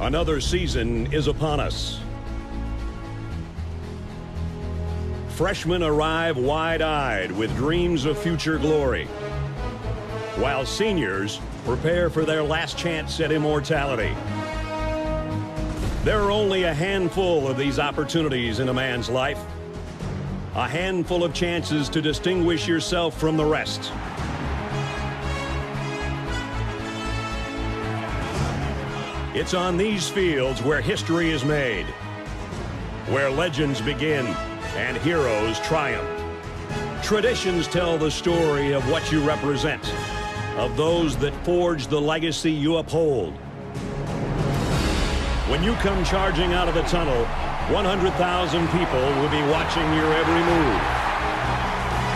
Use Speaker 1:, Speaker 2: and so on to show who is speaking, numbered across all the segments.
Speaker 1: Another season is upon us. Freshmen arrive wide-eyed with dreams of future glory, while seniors prepare for their last chance at immortality. There are only a handful of these opportunities in a man's life, a handful of chances to distinguish yourself from the rest. It's on these fields where history is made, where legends begin and heroes triumph. Traditions tell the story of what you represent, of those that forge the legacy you uphold. When you come charging out of the tunnel, 100,000 people will be watching your every move.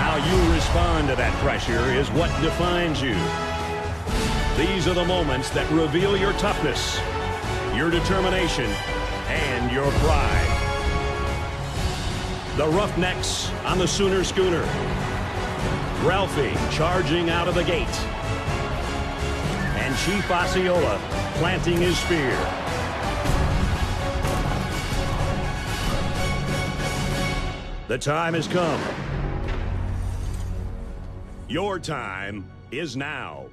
Speaker 1: How you respond to that pressure is what defines you. These are the moments that reveal your toughness, your determination, and your pride. The Roughnecks on the Sooner Schooner. Ralphie charging out of the gate. And Chief Osceola planting his spear. The time has come. Your time is now.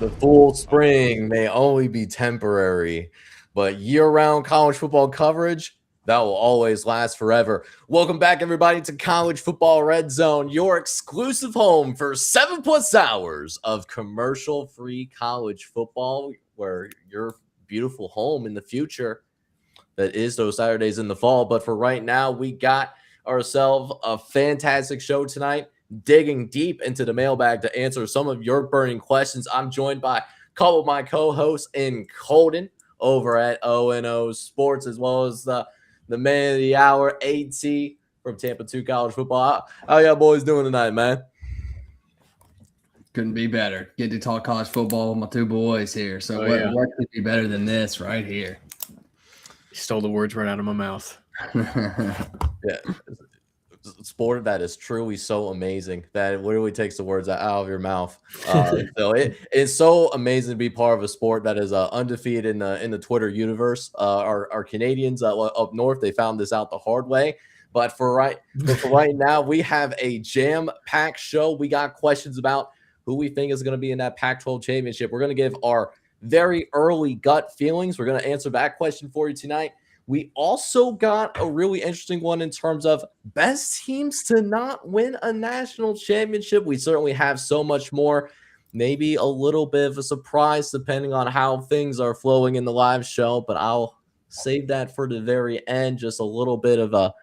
Speaker 2: The full spring may only be temporary, but year-round college football coverage, that will always last forever. Welcome back, everybody, to College Football Red Zone, your exclusive home for 7+ hours of commercial-free college football, where your beautiful home in the future that is those Saturdays in the fall. But for right now, we got ourselves a fantastic show tonight, digging deep into the mailbag to answer some of your burning questions. I'm joined by a couple of my co-hosts in Colton over at O&O Sports, as well as the man of the hour, AT from Tampa 2 College Football. How y'all boys doing tonight, man?
Speaker 3: Couldn't be better. Get to talk college football with my two boys here. So what could be better than this right here?
Speaker 4: You stole the words right out of my mouth.
Speaker 2: Yeah. Sport that is truly so amazing that it literally takes the words out of your mouth. So it's so amazing to be part of a sport that is undefeated in the Twitter universe. Our Canadians up north, they found this out the hard way. But for right now, we have a jam-packed show. We got questions about who we think is going to be in that Pac-12 championship. We're going to give our very early gut feelings. We're going to answer that question for you tonight. We also got a really interesting one in terms of best teams to not win a national championship. We certainly have so much more, maybe a little bit of a surprise depending on how things are flowing in the live show, but I'll save that for the very end, just a little bit of a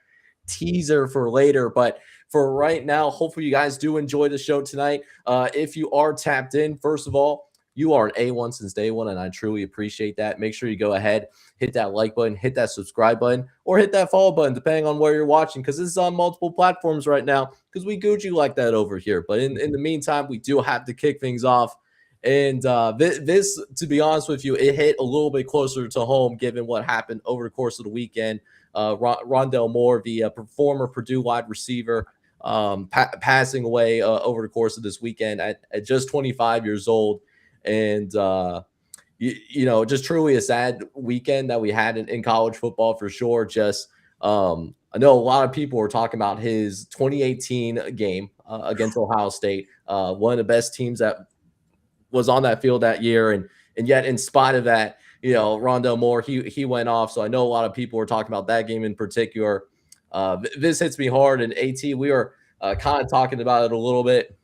Speaker 2: teaser for later. But for right now, hopefully you guys do enjoy the show tonight. If you are tapped in, first of all, you are an A1 since day one, and I truly appreciate that. Make sure you go ahead, hit that like button, hit that subscribe button, or hit that follow button, depending on where you're watching, because this is on multiple platforms right now, because we Gucci like that over here. But in the meantime, we do have to kick things off. And this, to be honest with you, it hit a little bit closer to home, given what happened over the course of the weekend. Rondale Moore, the former Purdue wide receiver, passing away over the course of this weekend at just 25 years old. And, just truly a sad weekend that we had in college football for sure. Just, I know a lot of people were talking about his 2018 game against Ohio State, one of the best teams that was on that field that year. And yet, in spite of that, Rondale Moore, he went off. So I know a lot of people were talking about that game in particular. This hits me hard. And AT, we were kind of talking about it a little bit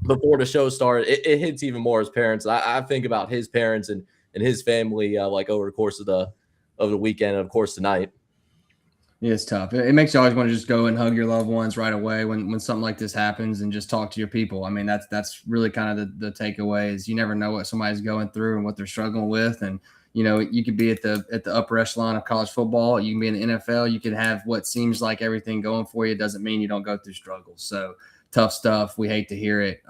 Speaker 2: before the show started. It hits even more as parents. I think about his parents and his family like over the course of the weekend and of course tonight.
Speaker 3: Yeah, it's tough. It makes you always want to just go and hug your loved ones right away when something like this happens and just talk to your people. I mean, that's really kind of the takeaway is you never know what somebody's going through and what they're struggling with. And You know, you could be at the upper echelon of college football. You can be in the NFL. You can have what seems like everything going for you. It doesn't mean you don't go through struggles. So tough stuff. We hate to hear it.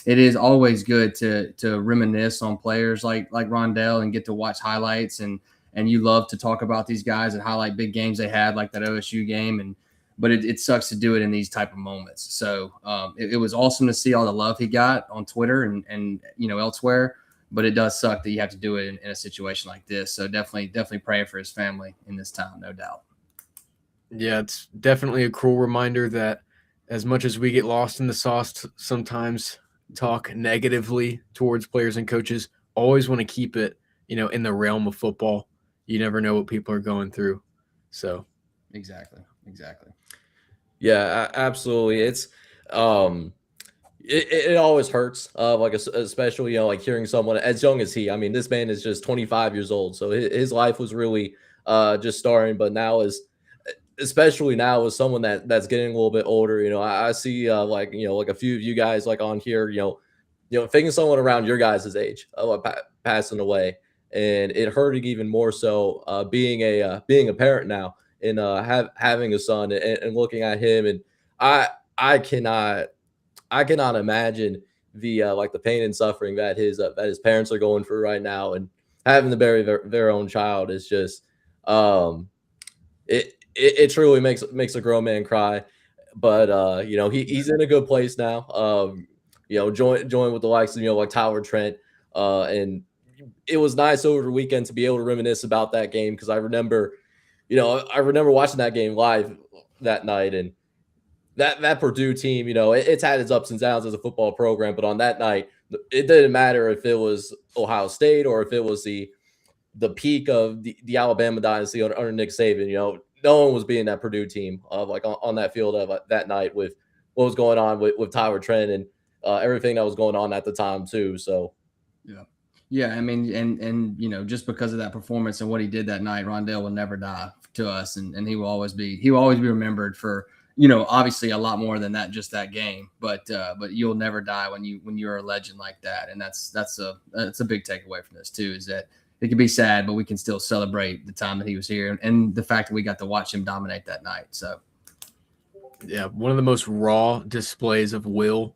Speaker 3: It is always good to reminisce on players like Rondale and get to watch highlights, and you love to talk about these guys and highlight big games they had, like that OSU game. But it sucks to do it in these type of moments. So it was awesome to see all the love he got on Twitter and elsewhere. But it does suck that you have to do it in a situation like this. So definitely praying for his family in this time, no doubt.
Speaker 4: Yeah, it's definitely a cruel reminder that as much as we get lost in the sauce sometimes, talk negatively towards players and coaches, always want to keep it, in the realm of football. You never know what people are going through. So
Speaker 3: Exactly.
Speaker 2: Yeah, absolutely. It's it always hurts, especially like hearing someone as young as he. I mean, this man is just 25 years old, so his life was really just starting. But now especially now as someone that's getting a little bit older, I see like a few of you guys like on here, thinking someone around your guys' age passing away, and it hurting even more so being a parent now and having a son and looking at him, and I cannot imagine the like the pain and suffering that his parents are going through right now, and having to bury their own child is just it truly makes a grown man cry. But he's in a good place now. Join with the likes of like Tyler Trent, and it was nice over the weekend to be able to reminisce about that game, because I remember watching that game live that night, and that Purdue team, it's had its ups and downs as a football program, but on that night, it didn't matter if it was Ohio State or if it was the peak of the Alabama dynasty under Nick Saban. No one was beating that Purdue team on that field of that night with what was going on with Tyler Trent and everything that was going on at the time too. So
Speaker 3: yeah. I mean, and just because of that performance and what he did that night, Rondale will never die to us, and he will always be remembered for obviously a lot more than that, just that game. But you'll never die when you're a legend like that, and that's a big takeaway from this too, is that it can be sad, but we can still celebrate the time that he was here and the fact that we got to watch him dominate that night. So,
Speaker 4: yeah, one of the most raw displays of will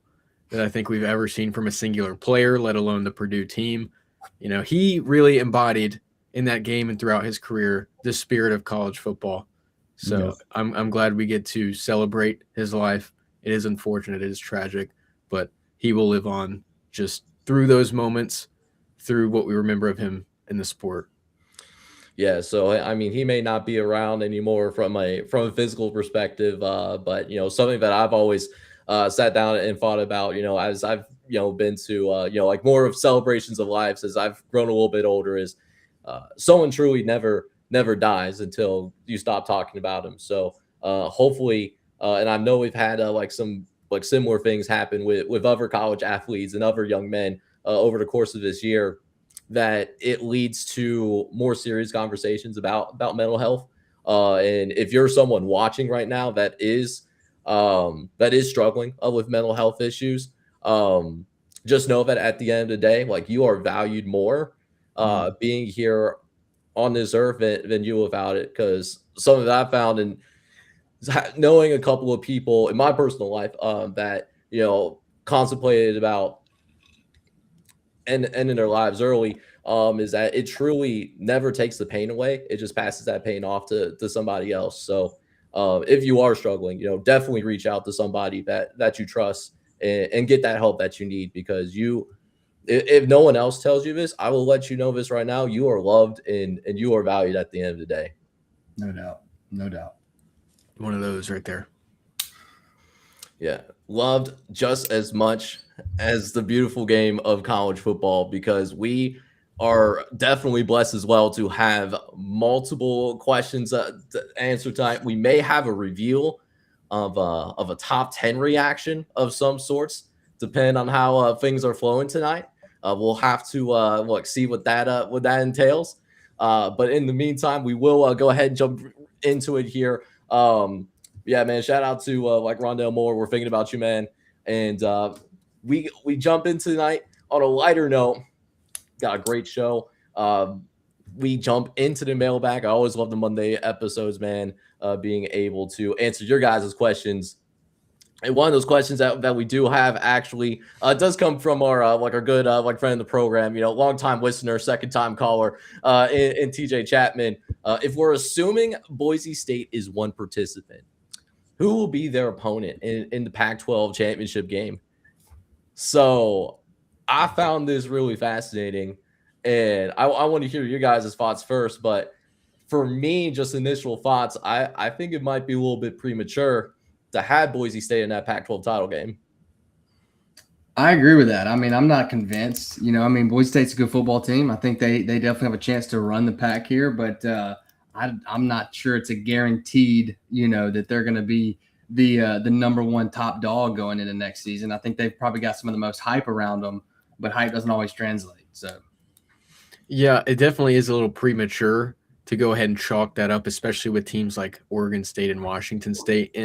Speaker 4: that I think we've ever seen from a singular player, let alone the Purdue team. He really embodied in that game and throughout his career the spirit of college football. So
Speaker 3: yes.
Speaker 4: I'm glad we get to celebrate his life. It is unfortunate, it is tragic, but he will live on just through those moments, through what we remember of him in the sport.
Speaker 2: Yeah, so I mean, he may not be around anymore from a physical perspective, but something that I've always sat down and thought about, as I've been to like more of celebrations of lives as I've grown a little bit older, is someone truly never dies until you stop talking about him. So hopefully, and I know we've had like some like similar things happen with other college athletes and other young men over the course of this year, that it leads to more serious conversations about mental health. And if you're someone watching right now that is struggling with mental health issues, just know that at the end of the day, like, you are valued more being here on this earth than you without it. Because something that I found in knowing a couple of people in my personal life that contemplated about ending their lives early, is that it truly never takes the pain away. It just passes that pain off to somebody else. So if you are struggling, definitely reach out to somebody that you trust and get that help that you need, because if no one else tells you this, I will let you know this right now. You are loved and you are valued at the end of the day.
Speaker 3: No doubt.
Speaker 4: One of those right there.
Speaker 2: Yeah, loved just as much as the beautiful game of college football, because we are definitely blessed as well to have multiple questions to answer tonight. We may have a reveal of a top 10 reaction of some sorts, depending on how things are flowing tonight. We'll have to see what that entails. But in the meantime, we will go ahead and jump into it here. Yeah, man, shout out to like Rondale Moore. We're thinking about you, man. And we jump into tonight on a lighter note. Got a great show. we jump into the mailbag. I always love the Monday episodes, man, being able to answer your guys' questions. And one of those questions that we do have actually does come from our like our good like friend of the program, longtime listener, second time caller, in TJ Chapman. If we're assuming Boise State is one participant, who will be their opponent in the Pac-12 championship game? So I found this really fascinating, and I want to hear your guys' thoughts first. But for me, just initial thoughts, I think it might be a little bit premature to have Boise State in that Pac-12 title game.
Speaker 3: I agree with that. I mean, I'm not convinced. Boise State's a good football team. I think they definitely have a chance to run the pack here, but I'm not sure it's a guaranteed, that they're going to be the number one top dog going into next season. I think they've probably got some of the most hype around them, but hype doesn't always translate. So,
Speaker 4: yeah, it definitely is a little premature to go ahead and chalk that up, especially with teams like Oregon State and Washington State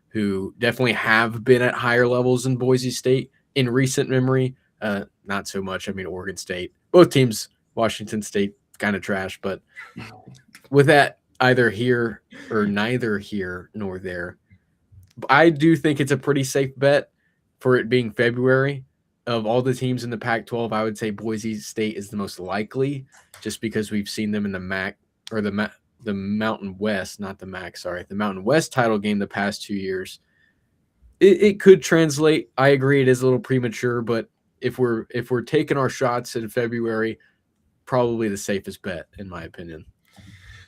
Speaker 4: who definitely have been at higher levels than Boise State in recent memory. Not so much. I mean, Oregon State, both teams, Washington State, kind of trash. But with that, either here or neither here nor there, I do think it's a pretty safe bet for it being February. Of all the teams in the Pac-12, I would say Boise State is the most likely, just because we've seen them in the MAC or the Mountain West, not the MAC, sorry, the Mountain West title game the past 2 years. It could translate. I agree it is a little premature, but if we're taking our shots in February, probably the safest bet, in my opinion.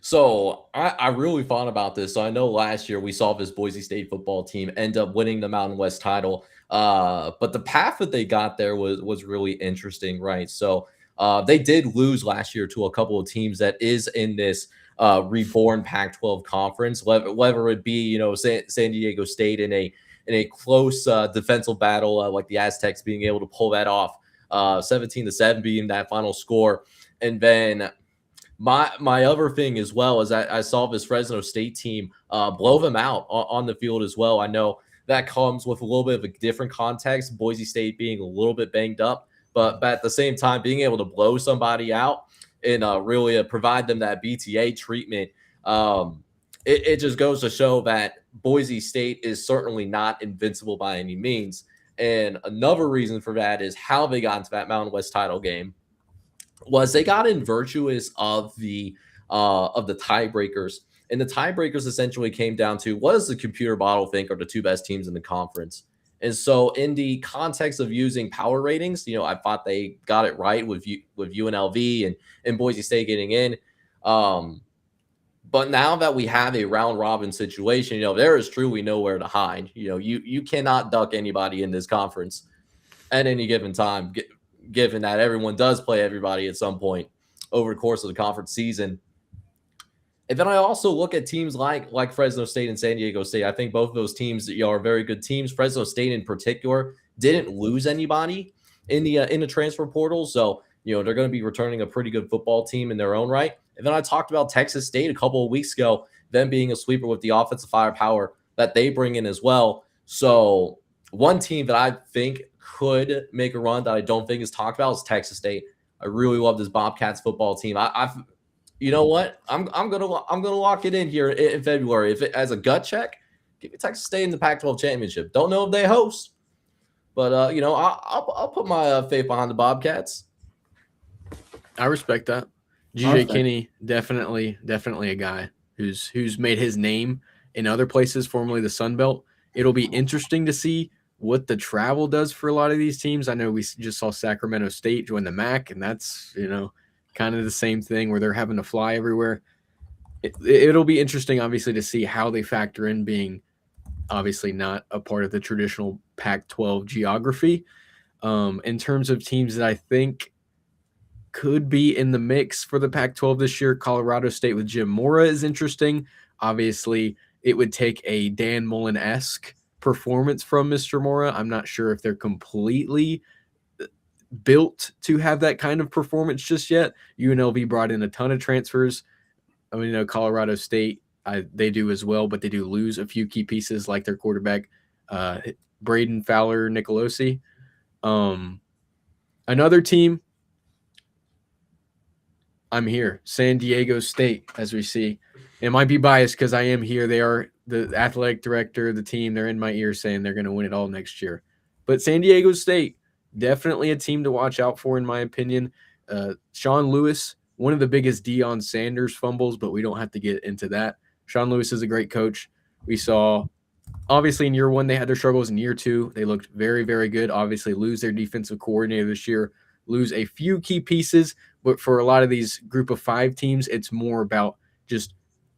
Speaker 2: So I really thought about this. So I know last year we saw this Boise State football team end up winning the Mountain West title. But the path that they got there was really interesting, right? So they did lose last year to a couple of teams that is in this reborn Pac-12 conference, whether it be, San Diego State in a close defensive battle, like the Aztecs being able to pull that off, 17-7 being that final score. And then my other thing as well is I saw this Fresno State team blow them out on the field as well. I know that comes with a little bit of a different context, Boise State being a little bit banged up, but at the same time, being able to blow somebody out and really provide them that BTA treatment, it just goes to show that Boise State is certainly not invincible by any means. And another reason for that is how they got into that Mountain West title game was they got in virtuous of the tiebreakers. And the tiebreakers essentially came down to, what does the computer model think are the two best teams in the conference? And so in the context of using power ratings, I thought they got it right with UNLV and Boise State getting in. But now that we have a round robin situation, there is truly nowhere to hide. You cannot duck anybody in this conference at any given time, given that everyone does play everybody at some point over the course of the conference season. And then I also look at teams like Fresno State and San Diego State. I think both of those teams are very good teams. Fresno State in particular didn't lose anybody in the transfer portal, so they're going to be returning a pretty good football team in their own right. And then I talked about Texas State a couple of weeks ago, them being a sweeper with the offensive firepower that they bring in as well. So one team that I think could make a run that I don't think is talked about is Texas State. I really love this Bobcats football team. You know what? I'm gonna lock it in here in February. If it as a gut check, give me Texas State in the Pac-12 championship. Don't know if they host, but I'll put my faith behind the Bobcats.
Speaker 4: I respect that. GJ Kinney, definitely a guy who's made his name in other places, formerly the Sun Belt. It'll be interesting to see what the travel does for a lot of these teams. I know we just saw Sacramento State join the MAC, and that's kind of the same thing where they're having to fly everywhere. It'll be interesting, obviously, to see how they factor in being obviously not a part of the traditional Pac-12 geography. In terms of teams that I think could be in the mix for the Pac-12 this year, Colorado State with Jim Mora is interesting. Obviously, it would take a Dan Mullen-esque performance from Mr. Mora. I'm not sure if they're completely built to have that kind of performance just yet. UNLV brought in a ton of transfers. I mean, Colorado State, they do as well, but they do lose a few key pieces like their quarterback, Braden Fowler Nicolosi. Another team I'm here. San Diego State, as we see. It might be biased because I am here. They are the athletic director, the team. They're in my ear saying they're going to win it all next year. But San Diego State, definitely a team to watch out for, in my opinion. Sean Lewis, one of the biggest Deion Sanders fumbles, but we don't have to get into that. Sean Lewis is a great coach. We saw, obviously, in year one, they had their struggles. In year two, they looked very, very good. Obviously, lose their defensive coordinator this year, lose a few key pieces. But for a lot of these group of 5 teams, it's more about just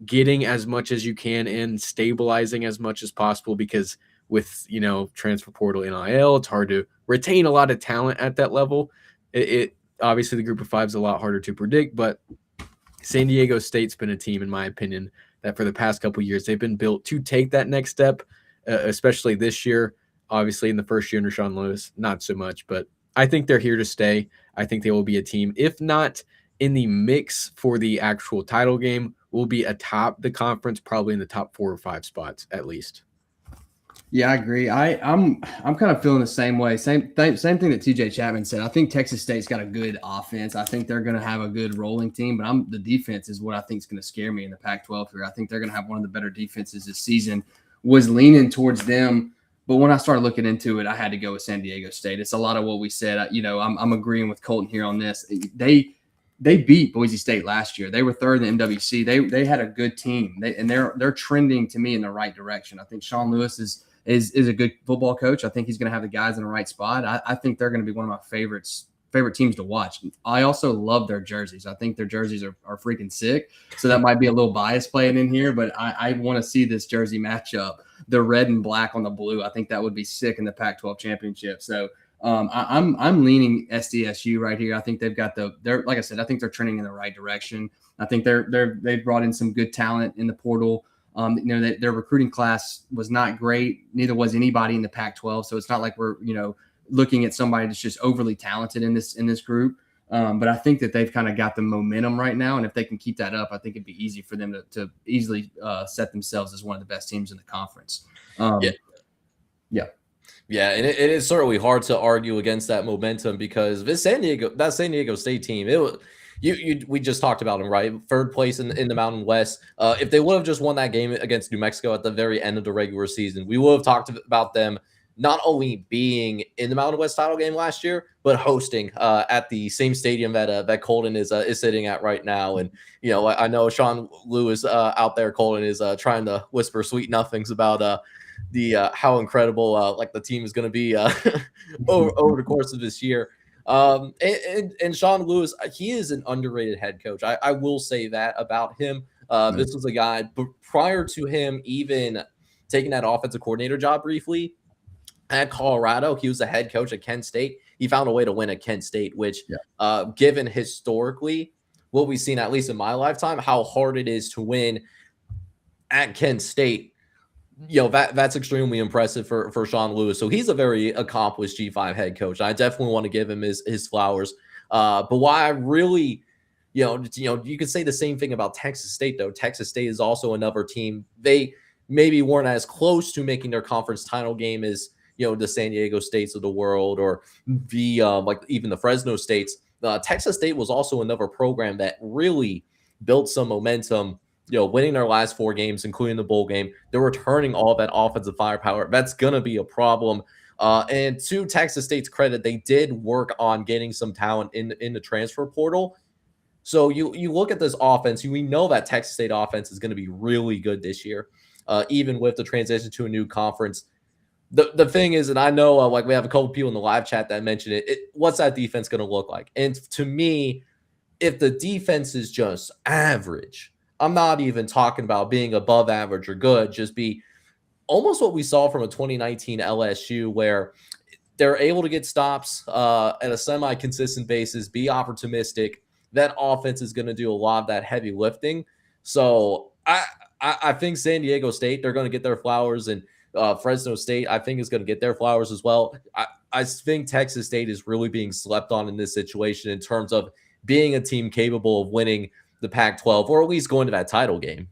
Speaker 4: getting as much as you can in, stabilizing as much as possible, because with, transfer portal NIL, it's hard to retain a lot of talent at that level. It obviously, the group of 5 is a lot harder to predict, but San Diego State's been a team, in my opinion, that for the past couple of years, they've been built to take that next step, especially this year. Obviously, in the first year under Sean Lewis, not so much, but I think they're here to stay. I think they will be a team, if not in the mix for the actual title game, will be atop the conference, probably in the top 4 or 5 spots at least.
Speaker 3: Yeah, I agree. I'm kind of feeling the same way. Same thing that TJ Chapman said. I think Texas State's got a good offense. I think they're going to have a good rolling team, but the defense is what I think is going to scare me in the Pac-12 here. I think they're going to have one of the better defenses this season. Was leaning towards them, but when I started looking into it, I had to go with San Diego State. It's a lot of what we said. I'm agreeing with Colton here on this. They beat Boise State last year. They were third in the MWC. They had a good team. They're trending to me in the right direction. I think Sean Lewis is a good football coach. I think he's going to have the guys in the right spot. I think they're going to be one of my favorite teams to watch. I also love their jerseys. I think their jerseys are freaking sick. So that might be a little bias playing in here, but I want to see this jersey matchup, the red and black on the blue. I think that would be sick in the Pac-12 championship. So I'm leaning SDSU right here. I think they've got like I said, I think they're trending in the right direction. I think they've brought in some good talent in the portal. Their recruiting class was not great. Neither was anybody in the Pac-12. So it's not like we're, looking at somebody that's just overly talented in this group. But I think that they've kind of got the momentum right now. And if they can keep that up, I think it'd be easy for them to easily set themselves as one of the best teams in the conference.
Speaker 2: Yeah, and it is certainly hard to argue against that momentum, because that San Diego State team, we just talked about them, right? 3rd place in the Mountain West. If they would have just won that game against New Mexico at the very end of the regular season, we would have talked about them not only being in the Mountain West title game last year, but hosting at the same stadium that Colton is sitting at right now. And I know Sean Lewis out there, Colton, is trying to whisper sweet nothings about how incredible like the team is going to be over the course of this year. And Sean Lewis, he is an underrated head coach. I will say that about him. This was a guy, but prior to him even taking that offensive coordinator job briefly at Colorado, he was the head coach at Kent State. He found a way to win at Kent State, which given historically what we've seen, at least in my lifetime, how hard it is to win at Kent State, that's extremely impressive for Sean Lewis. So he's a very accomplished G5 head coach. I definitely want to give him his flowers. But why I really, you could say the same thing about Texas State, though. Texas State is also another team. They maybe weren't as close to making their conference title game as, the San Diego States of the world, or the like even the Fresno States. Texas State was also another program that really built some momentum, winning their last 4 games, including the bowl game. They're returning all that offensive firepower. That's going to be a problem. And to Texas State's credit, they did work on getting some talent in the transfer portal. So you look at this offense, we know that Texas State offense is going to be really good this year, even with the transition to a new conference. The thing is, and I know like we have a couple people in the live chat that mentioned it, what's that defense going to look like? And to me, if the defense is just average, I'm not even talking about being above average or good, just be almost what we saw from a 2019 LSU, where they're able to get stops at a semi-consistent basis, be opportunistic. That offense is going to do a lot of that heavy lifting. So I think San Diego State, they're going to get their flowers, and Fresno State, I think, is going to get their flowers as well. I think Texas State is really being slept on in this situation in terms of being a team capable of winning the Pac-12, or at least going to that title game.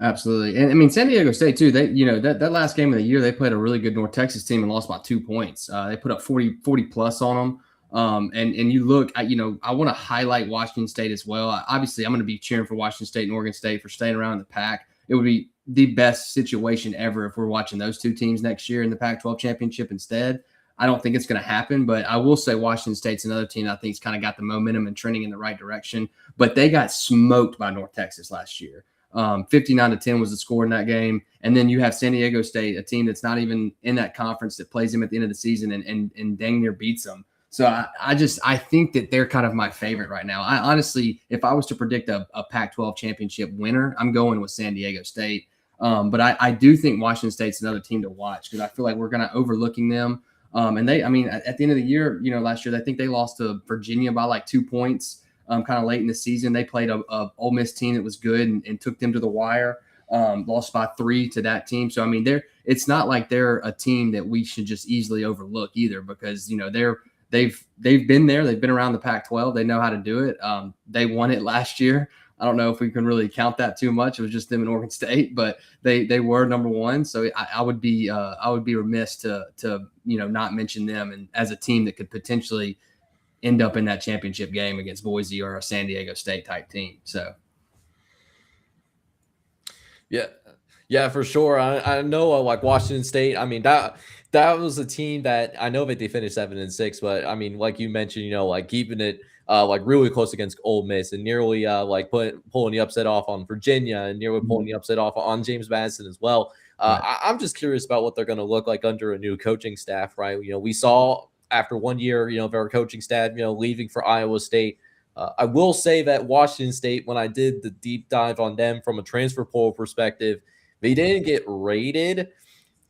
Speaker 3: Absolutely. And I mean, San Diego State too, they, that last game of the year, they played a really good North Texas team and lost by 2 points. They put up 40 plus on them. And you look at, I want to highlight Washington State as well. Obviously, I'm going to be cheering for Washington State and Oregon State for staying around in the pack. It would be the best situation ever if we're watching those two teams next year in the Pac-12 championship instead. I don't think it's going to happen, but I will say Washington State's another team that I think's kind of got the momentum and trending in the right direction. But they got smoked by North Texas last year. 59-10 was the score in that game. And then you have San Diego State, a team that's not even in that conference, that plays them at the end of the season and dang near beats them. So I think that they're kind of my favorite right now. I honestly, if I was to predict a Pac-12 championship winner, I'm going with San Diego State. But I do think Washington State's another team to watch because I feel like we're kind of overlooking them. And at the end of the year, last year, I think they lost to Virginia by like 2 points kind of late in the season. They played a Ole Miss team that was good and took them to the wire, lost by 3 to that team. So, it's not like they're a team that we should just easily overlook either because, they've been there. They've been around the Pac-12. They know how to do it. They won it last year. I don't know if we can really count that too much. It was just them and Oregon State, but they were number one. So I would be remiss to not mention them and as a team that could potentially end up in that championship game against Boise or a San Diego State type team. So
Speaker 2: yeah, for sure. I know like Washington State. That was a team that I know that they finished 7-6, but like you mentioned, like keeping it like really close against Ole Miss and nearly like pulling the upset off on Virginia and nearly pulling the upset off on James Madison as well. I'm just curious about what they're going to look like under a new coaching staff, right? We saw after 1 year, of our coaching staff, leaving for Iowa State. I will say that Washington State, when I did the deep dive on them from a transfer portal perspective, they didn't get rated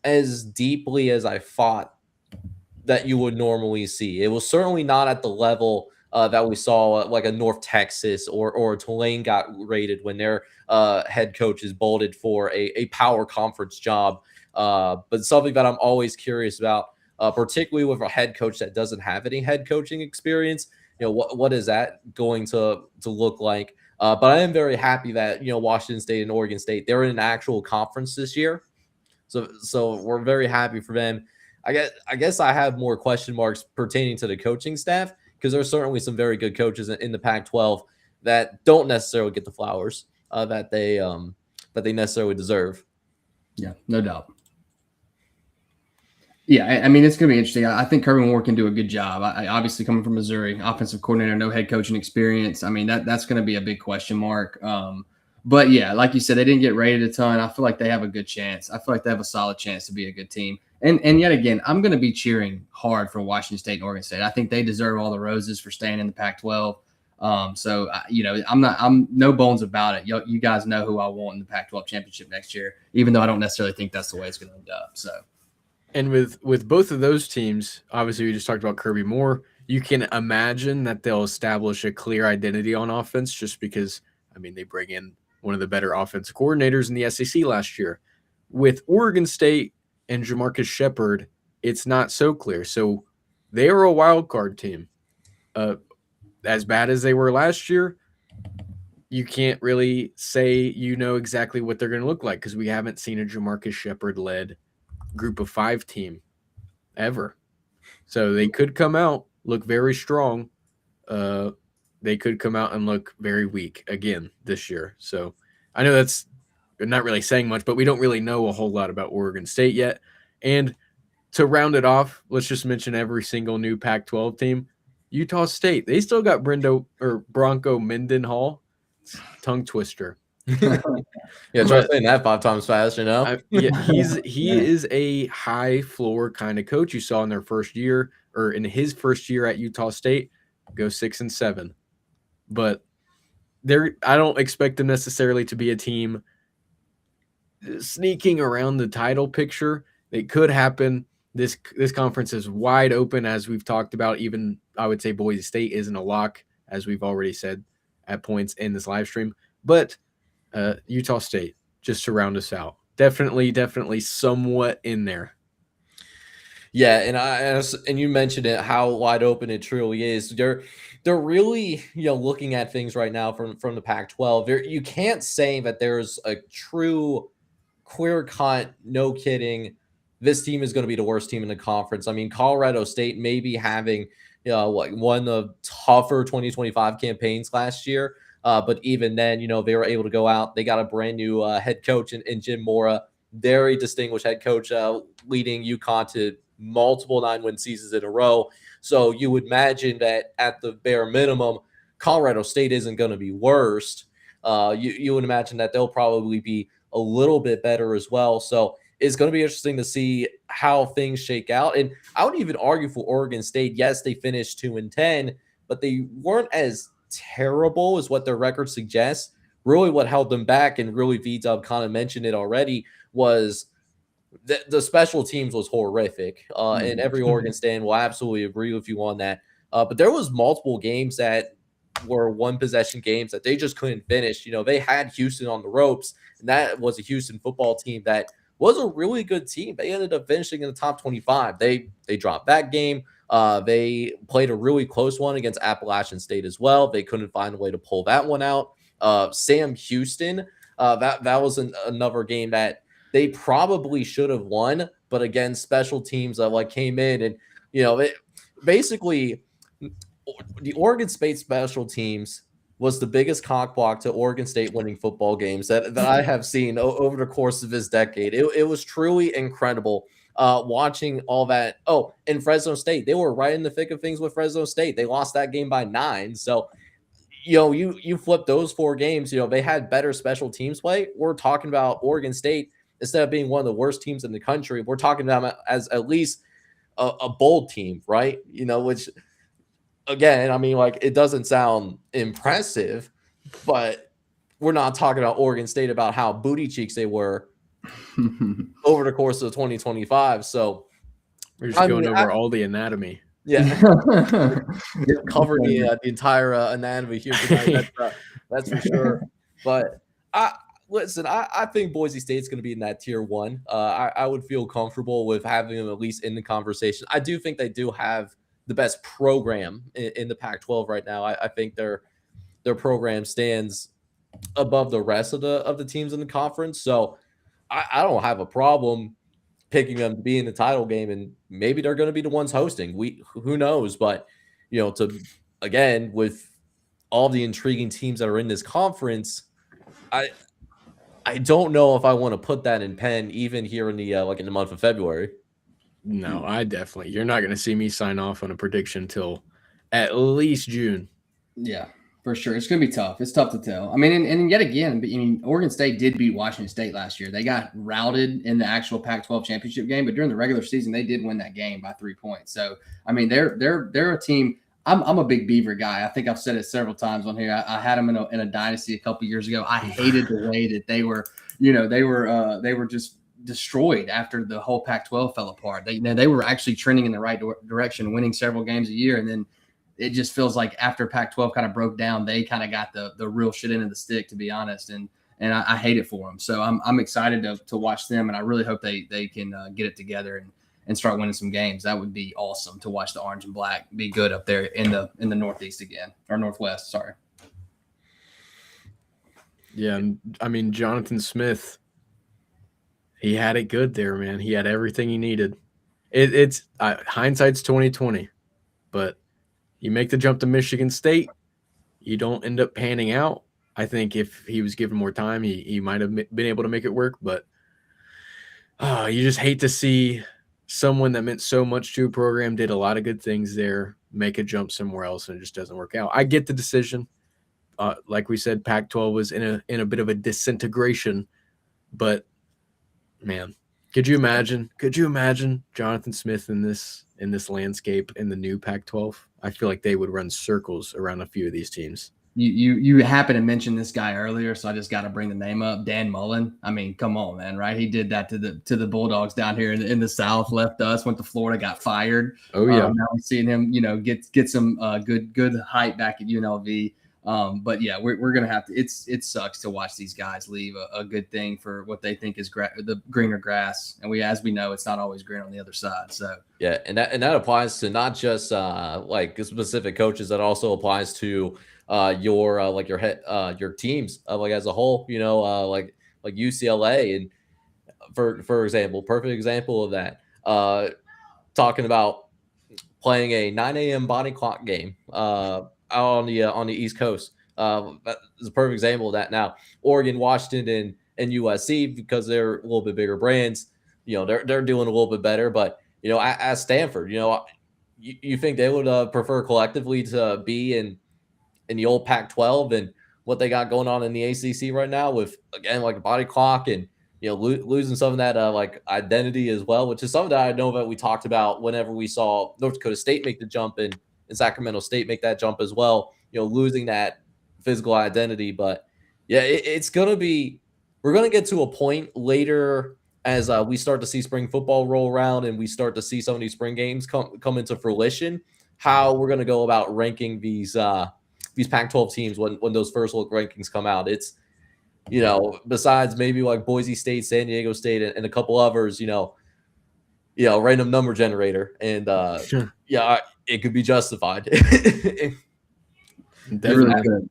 Speaker 2: as deeply as I thought that you would normally see. It was certainly not at the level that we saw like a North Texas or Tulane got rated when their head coaches bolted for a power conference job. But something that I'm always curious about, particularly with a head coach that doesn't have any head coaching experience, what is that going to look like? But I am very happy that, Washington State and Oregon State, they're in an actual conference this year. So we're very happy for them. I guess I have more question marks pertaining to the coaching staff because there's certainly some very good coaches in the Pac-12 that don't necessarily get the flowers that they necessarily deserve.
Speaker 3: Yeah, no doubt. Yeah, it's going to be interesting. I think Kirby Moore can do a good job. I obviously coming from Missouri, offensive coordinator, no head coaching experience. That's going to be a big question mark. But yeah, like you said, they didn't get rated a ton. I feel like they have a good chance. I feel like they have a solid chance to be a good team. And yet again, I'm going to be cheering hard for Washington State and Oregon State. I think they deserve all the roses for staying in the Pac-12. I'm no bones about it. You guys know who I want in the Pac-12 championship next year, even though I don't necessarily think that's the way it's going to end up. So.
Speaker 4: And with both of those teams, obviously we just talked about Kirby Moore. You can imagine that they'll establish a clear identity on offense just because, they bring in one of the better offensive coordinators in the SEC last year. With Oregon State and Jamarcus Shepard, it's not so clear. So they are a wild card team. As bad as they were last year, you can't really say exactly what they're going to look like because we haven't seen a Jamarcus Shepard-led group of 5 team ever. So they could come out, look very strong. They could come out and look very weak again this year. So I know that's not really saying much, but we don't really know a whole lot about Oregon State yet. And to round it off, let's just mention every single new Pac-12 team. Utah State, they still got Bronco Mendenhall. Tongue twister.
Speaker 2: Yeah, try saying that 5 times fast,
Speaker 4: he is a high floor kind of coach. You saw in their first year or in his first year at Utah State go 6-7. But I don't expect them necessarily to be a team sneaking around the title picture. It could happen. This conference is wide open, as we've talked about. Even I would say Boise State isn't a lock, as we've already said at points in this live stream. But Utah State, just to round us out, definitely somewhat in there.
Speaker 2: Yeah, and you mentioned it, how wide open it truly is. They're really looking at things right now from the Pac-12. You can't say that there's a true clear cut, no kidding, this team is going to be the worst team in the conference. Colorado State maybe having like one of the tougher 2025 campaigns last year. But even then, they were able to go out. They got a brand new head coach in Jim Mora, very distinguished head coach, leading UConn to multiple 9-win seasons in a row. So you would imagine that at the bare minimum, Colorado State isn't going to be worst. You would imagine that they'll probably be a little bit better as well. So it's going to be interesting to see how things shake out. And I would even argue for Oregon State. Yes, they finished 2-10, but they weren't as terrible as what their record suggests. Really what held them back, and really V-Dub kind of mentioned it already, was the special teams was horrific. And every Oregon State will absolutely agree with you on that. But there was multiple games that were one-possession games that they just couldn't finish. They had Houston on the ropes, and that was a Houston football team that was a really good team. They ended up finishing in the top 25. They dropped that game. They played a really close one against Appalachian State as well. They couldn't find a way to pull that one out. Sam Houston, that was another game that they probably should have won, but again, special teams came in, and basically the Oregon State special teams was the biggest cockblock to Oregon State winning football games that I have seen over the course of this decade. It was truly incredible watching all that. Oh, and Fresno State, they were right in the thick of things with Fresno State. They lost that game by 9. So, you flip those 4 games, they had better special teams play. We're talking about Oregon State, instead of being one of the worst teams in the country, we're talking about them as at least a bowl team, right? Which, again, it doesn't sound impressive, but we're not talking about Oregon State about how booty cheeks they were over the course of 2025. So
Speaker 4: we're just going over all the anatomy.
Speaker 2: Yeah. Covering the entire anatomy here tonight. That's for sure. But I think Boise State's going to be in that tier 1. I would feel comfortable with having them at least in the conversation. I do think they do have the best program in the Pac-12 right now. I think their program stands above the rest of the teams in the conference. So I don't have a problem picking them to be in the title game, and maybe they're going to be the ones hosting. Who knows? But with all the intriguing teams that are in this conference, I don't know if I want to put that in pen even here in the in the month of February.
Speaker 4: No, you're not going to see me sign off on a prediction till at least June.
Speaker 3: Yeah, for sure. It's going to be tough. It's tough to tell. And yet again, Oregon State did beat Washington State last year. They got routed in the actual Pac-12 championship game, but during the regular season, they did win that game by 3 points. So, they're a team. I'm a big Beaver guy. I think I've said it several times on here. I had them in a dynasty a couple years ago. I hated the way that they were just destroyed after the whole Pac-12 fell apart. They were actually trending in the right direction, winning several games a year, and then it just feels like after Pac-12 kind of broke down, they kind of got the real shit into the stick, to be honest, and I hate it for them. So I'm excited to watch them, and I really hope they can get it together and start winning some games. That would be awesome to watch the orange and black be good up there in the Northeast again, or Northwest. Sorry.
Speaker 4: Yeah, Jonathan Smith, he had it good there, man. He had everything he needed. It's hindsight's 2020, but you make the jump to Michigan State, you don't end up panning out. I think if he was given more time, he might have been able to make it work. But you just hate to see someone that meant so much to a program, did a lot of good things there, make a jump somewhere else, and it just doesn't work out. I get the decision. Like we said, Pac-12 was in a bit of a disintegration, but man, could you imagine Jonathan Smith in this landscape in the new Pac-12? I feel like they would run circles around a few of these teams.
Speaker 3: You happen to mention this guy earlier, so I just got to bring the name up. Dan Mullen. Come on, man, right? He did that to the Bulldogs down here in the South. Left us, went to Florida, got fired.
Speaker 4: Oh yeah.
Speaker 3: Now we're seeing him, get some good hype back at UNLV. But yeah, we're gonna have to. It sucks to watch these guys leave a good thing for what they think is the greener grass, and as we know, it's not always green on the other side. So
Speaker 2: yeah, and that applies to not just specific coaches. That also applies to your teams as a whole. Like UCLA, and for example, perfect example of that. Talking about playing a 9 a.m. body clock game out on the East Coast. That is a perfect example of that. Now, Oregon, Washington, and USC, because they're a little bit bigger brands, they're doing a little bit better. But at Stanford, you think they would prefer collectively to be in the old Pac-12 and what they got going on in the ACC right now with, again, like a body clock and losing some of that like identity as well, which is something that I know that we talked about whenever we saw North Dakota State make the jump and Sacramento State make that jump as well, losing that physical identity. But yeah, it's going to be, we're going to get to a point later as we start to see spring football roll around and we start to see some of these spring games come into fruition, how we're going to go about ranking these Pac-12 teams when those first look rankings come out. It's, besides maybe like Boise State, San Diego State, and a couple others, random number generator. And
Speaker 4: Sure.
Speaker 2: It could be justified.
Speaker 4: Definitely.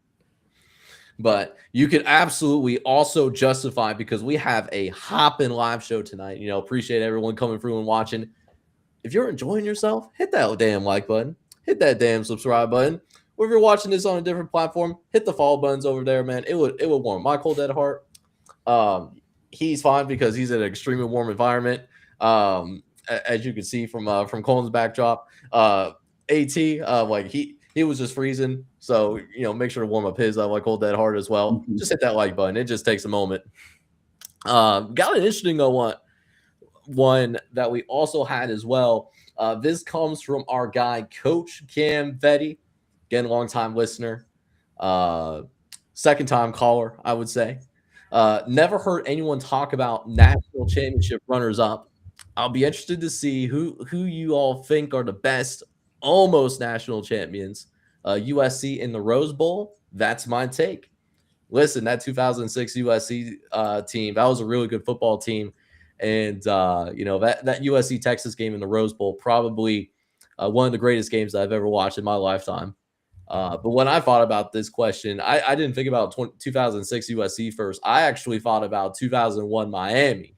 Speaker 2: But you could absolutely also justify, because we have a hopping live show tonight. Appreciate everyone coming through and watching. If you're enjoying yourself, hit that damn like button. Hit that damn subscribe button. Or if you're watching this on a different platform, hit the follow buttons over there, man. It would warm my cold dead heart. He's fine because he's in an extremely warm environment. As you can see from Colin's backdrop. AT, like he was just freezing. So, make sure to warm up his like cold dead heart as well.
Speaker 3: Mm-hmm.
Speaker 2: Just hit that like button. It just takes a moment. Got an interesting one that we also had as well. This comes from our guy, Coach Cam Vetty. Again, long-time listener, second-time caller, I would say. Never heard anyone talk about national championship runners-up. I'll be interested to see who you all think are the best almost national champions. USC in the Rose Bowl, that's my take. Listen, that 2006 USC team, that was a really good football team. And, that USC-Texas game in the Rose Bowl, probably one of the greatest games that I've ever watched in my lifetime. But when I thought about this question, I didn't think about 2006 USC first. I actually thought about 2001 Miami.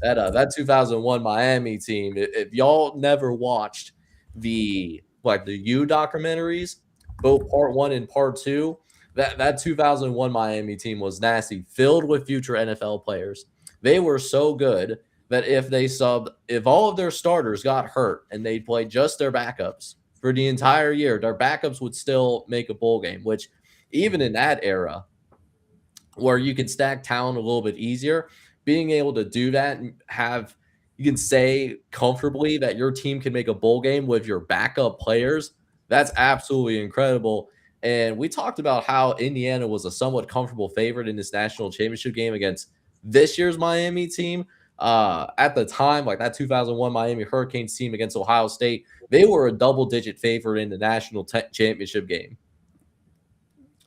Speaker 2: That 2001 Miami team. If y'all never watched the U documentaries, both part 1 and part 2, that 2001 Miami team was nasty, filled with future NFL players. They were so good that if all of their starters got hurt and they played just their backups for the entire year, their backups would still make a bowl game, which even in that era where you can stack talent a little bit easier, being able to do that and you can say comfortably that your team can make a bowl game with your backup players, that's absolutely incredible. And we talked about how Indiana was a somewhat comfortable favorite in this national championship game against this year's Miami team. At the time, like that 2001 Miami Hurricanes team against Ohio State, they were a double-digit favorite in the national championship game.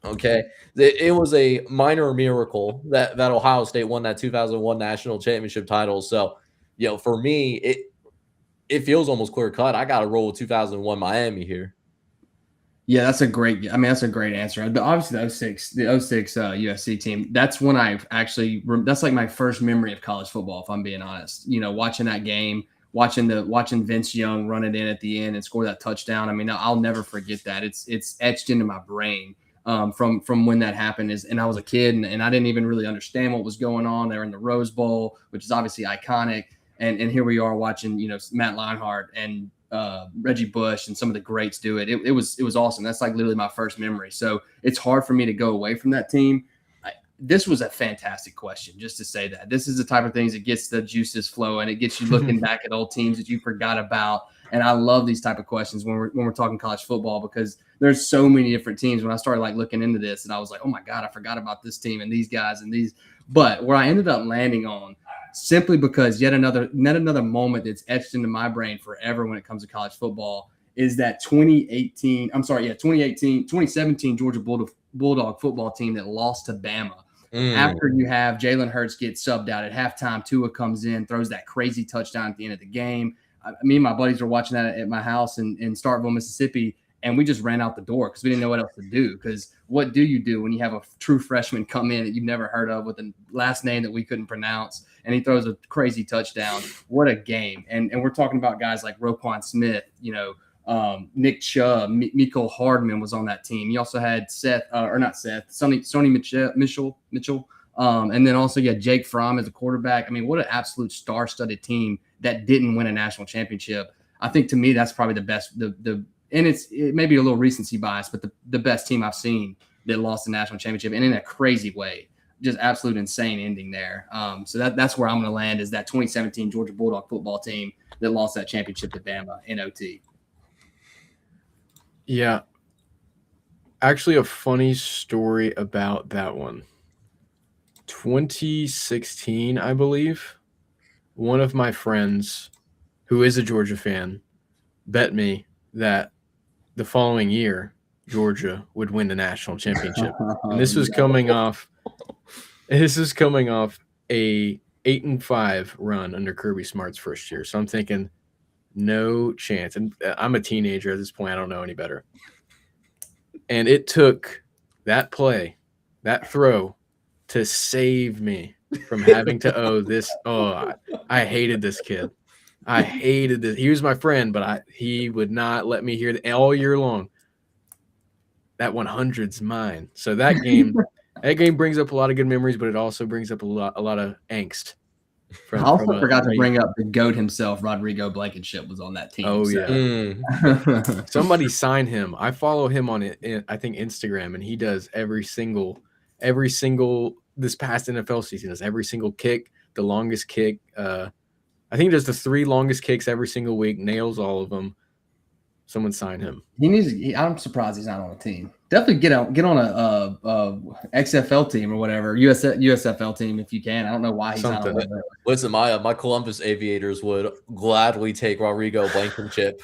Speaker 2: Okay, it was a minor miracle that Ohio State won that 2001 national championship title. So, for me, it feels almost clear cut. I got to roll with 2001 Miami here.
Speaker 3: Yeah, that's a great answer. But obviously, the 06 USC team, that's when that's like my first memory of college football, if I'm being honest. Watching that game, watching Vince Young run it in at the end and score that touchdown. I mean, I'll never forget that. It's etched into my brain from when that happened. And I was a kid and I didn't even really understand what was going on. They were in the Rose Bowl, which is obviously iconic. And here we are watching, Matt Leinart and Reggie Bush and some of the greats do it. It was awesome. That's like literally my first memory. So it's hard for me to go away from that team. This was a fantastic question, just to say that. This is the type of things that gets the juices flowing. It gets you looking back at old teams that you forgot about. And I love these type of questions when we're talking college football, because there's so many different teams. When I started looking into this, and I was like, oh my God, I forgot about this team and these guys and these. But where I ended up landing on, simply because yet another moment that's etched into my brain forever when it comes to college football, is that 2017 Georgia Bulldog football team that lost to Bama. After you have Jalen Hurts get subbed out at halftime, Tua comes in, throws that crazy touchdown at the end of the game. Me and my buddies were watching that at my house in Starkville, Mississippi, and we just ran out the door because we didn't know what else to do. Because what do you do when you have a true freshman come in that you've never heard of with a last name that we couldn't pronounce, and he throws a crazy touchdown? What a game. And we're talking about guys like Roquan Smith, Nick Chubb, Miko Hardman was on that team. You also had Sonny Mitchell. And then also you had Jake Fromm as a quarterback. I mean, what an absolute star-studded team that didn't win a national championship. I think to me that's probably the best. And it may be a little recency bias, but the best team I've seen that lost the national championship, and in a crazy way. Just absolute insane ending there. So that's where I'm going to land, is that 2017 Georgia Bulldog football team that lost that championship to Bama in OT.
Speaker 4: Yeah. Actually, a funny story about that one. 2016, I believe, one of my friends who is a Georgia fan bet me that the following year Georgia would win the national championship. And this was coming off a 8-5 run under Kirby Smart's first year. So I'm thinking, no chance. And I'm a teenager at this point. I don't know any better. And it took that play, that throw, to save me from having to owe this. Oh, I hated this kid. I hated this. He was my friend, but he would not let me hear all year long. That 100's mine. So that game brings up a lot of good memories, but it also brings up a lot of angst.
Speaker 3: I also forgot to bring up the GOAT himself, Rodrigo Blankenship, was on that team.
Speaker 4: Oh, yeah. Somebody sign him. I follow him on, I think, Instagram, and he does every single this past NFL season, does every single kick, the longest kick. I think he does the 3 longest kicks every single week, nails all of them. Someone sign him.
Speaker 3: I'm surprised he's not on a team. Definitely get on a XFL team or whatever, USFL team if you can. I don't know why he's not on it.
Speaker 2: Listen, my Columbus Aviators would gladly take Rodrigo Blankenship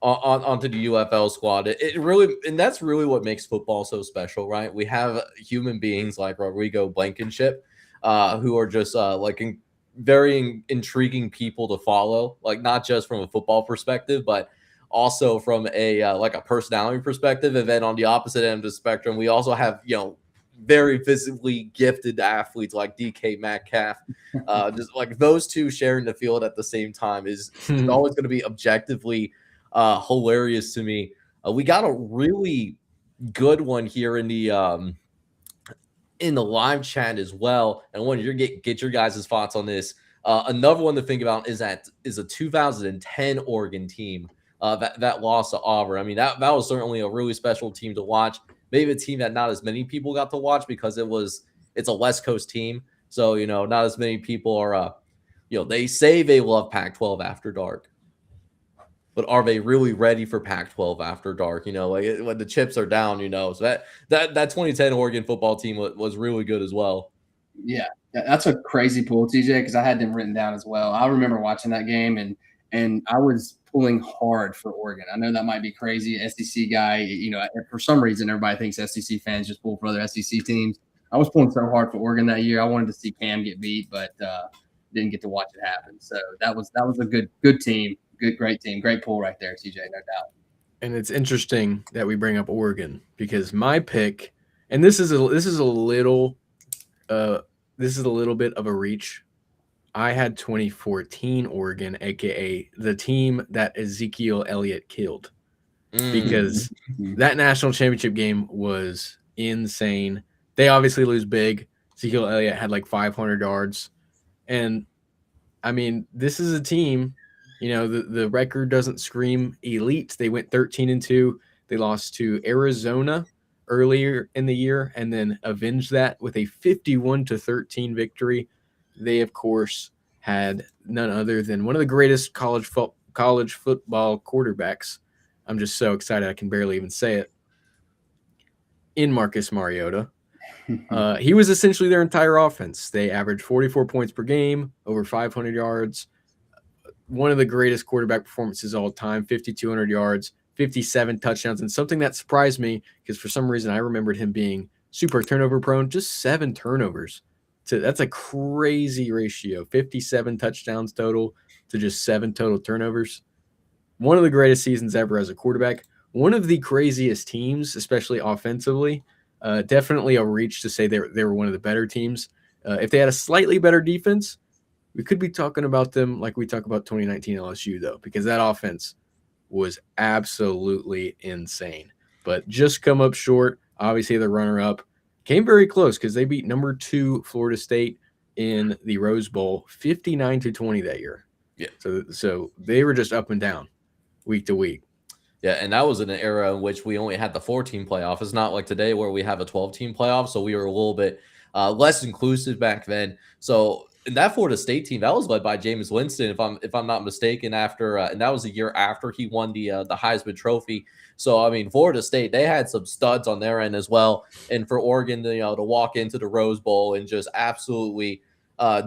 Speaker 2: onto the UFL squad. It really, and that's really what makes football so special, right? We have human beings like Rodrigo Blankenship who are just very intriguing people to follow, like not just from a football perspective, but also from a personality perspective. And then on the opposite end of the spectrum, we also have, very physically gifted athletes like DK Metcalf. Just like those two sharing the field at the same time is always going to be objectively hilarious to me. We got a really good one here in the live chat as well, and I wanted to get your guys' thoughts on this. Another one to think about is a 2010 Oregon team that lost to Auburn. I mean, that was certainly a really special team to watch. Maybe a team that not as many people got to watch because it's a West Coast team, so not as many people are. They say they love Pac-12 after dark, but are they really ready for Pac-12 after dark? When the chips are down, so that 2010 Oregon football team was really good as well.
Speaker 3: Yeah, that's a crazy pool, TJ, because I had them written down as well. I remember watching that game and I was pulling hard for Oregon. I know that might be crazy, SEC guy. For some reason, everybody thinks SEC fans just pull for other SEC teams. I was pulling so hard for Oregon that year. I wanted to see Cam get beat, but didn't get to watch it happen. So that was a good team. Great team. Great pool right there, TJ, no doubt.
Speaker 4: And it's interesting that we bring up Oregon because my pick, and this is a little bit of a reach. I had 2014 Oregon, aka the team that Ezekiel Elliott killed, because that national championship game was insane. They obviously lose big. Ezekiel Elliott had like 500 yards, and I mean, this is a team. The record doesn't scream elite. They went 13-2. They lost to Arizona earlier in the year and then avenged that with a 51-13 victory. They, of course, had none other than one of the greatest college football quarterbacks. I'm just so excited I can barely even say it. In Marcus Mariota. He was essentially their entire offense. They averaged 44 points per game, over 500 yards. One of the greatest quarterback performances of all time, 5,200 yards, 57 touchdowns. And something that surprised me, because for some reason I remembered him being super turnover prone, just 7 turnovers. That's a crazy ratio, 57 touchdowns total to just 7 total turnovers. One of the greatest seasons ever as a quarterback. One of the craziest teams, especially offensively. Definitely a reach to say they were one of the better teams. If they had a slightly better defense, we could be talking about them like we talk about 2019 LSU, though, because that offense was absolutely insane. But just come up short. Obviously, the runner-up came very close because they beat number 2 Florida State in the Rose Bowl 59-20 that year.
Speaker 2: Yeah.
Speaker 4: So they were just up and down week to week.
Speaker 2: Yeah, and that was in an era in which we only had the 14 playoff. It's not like today where we have a 12-team playoff, so we were a little bit less inclusive back then. So in that Florida State team, that was led by Jameis Winston, if I'm not mistaken. After and that was a year after he won the Heisman Trophy. So I mean, Florida State, they had some studs on their end as well. And for Oregon, to walk into the Rose Bowl and just absolutely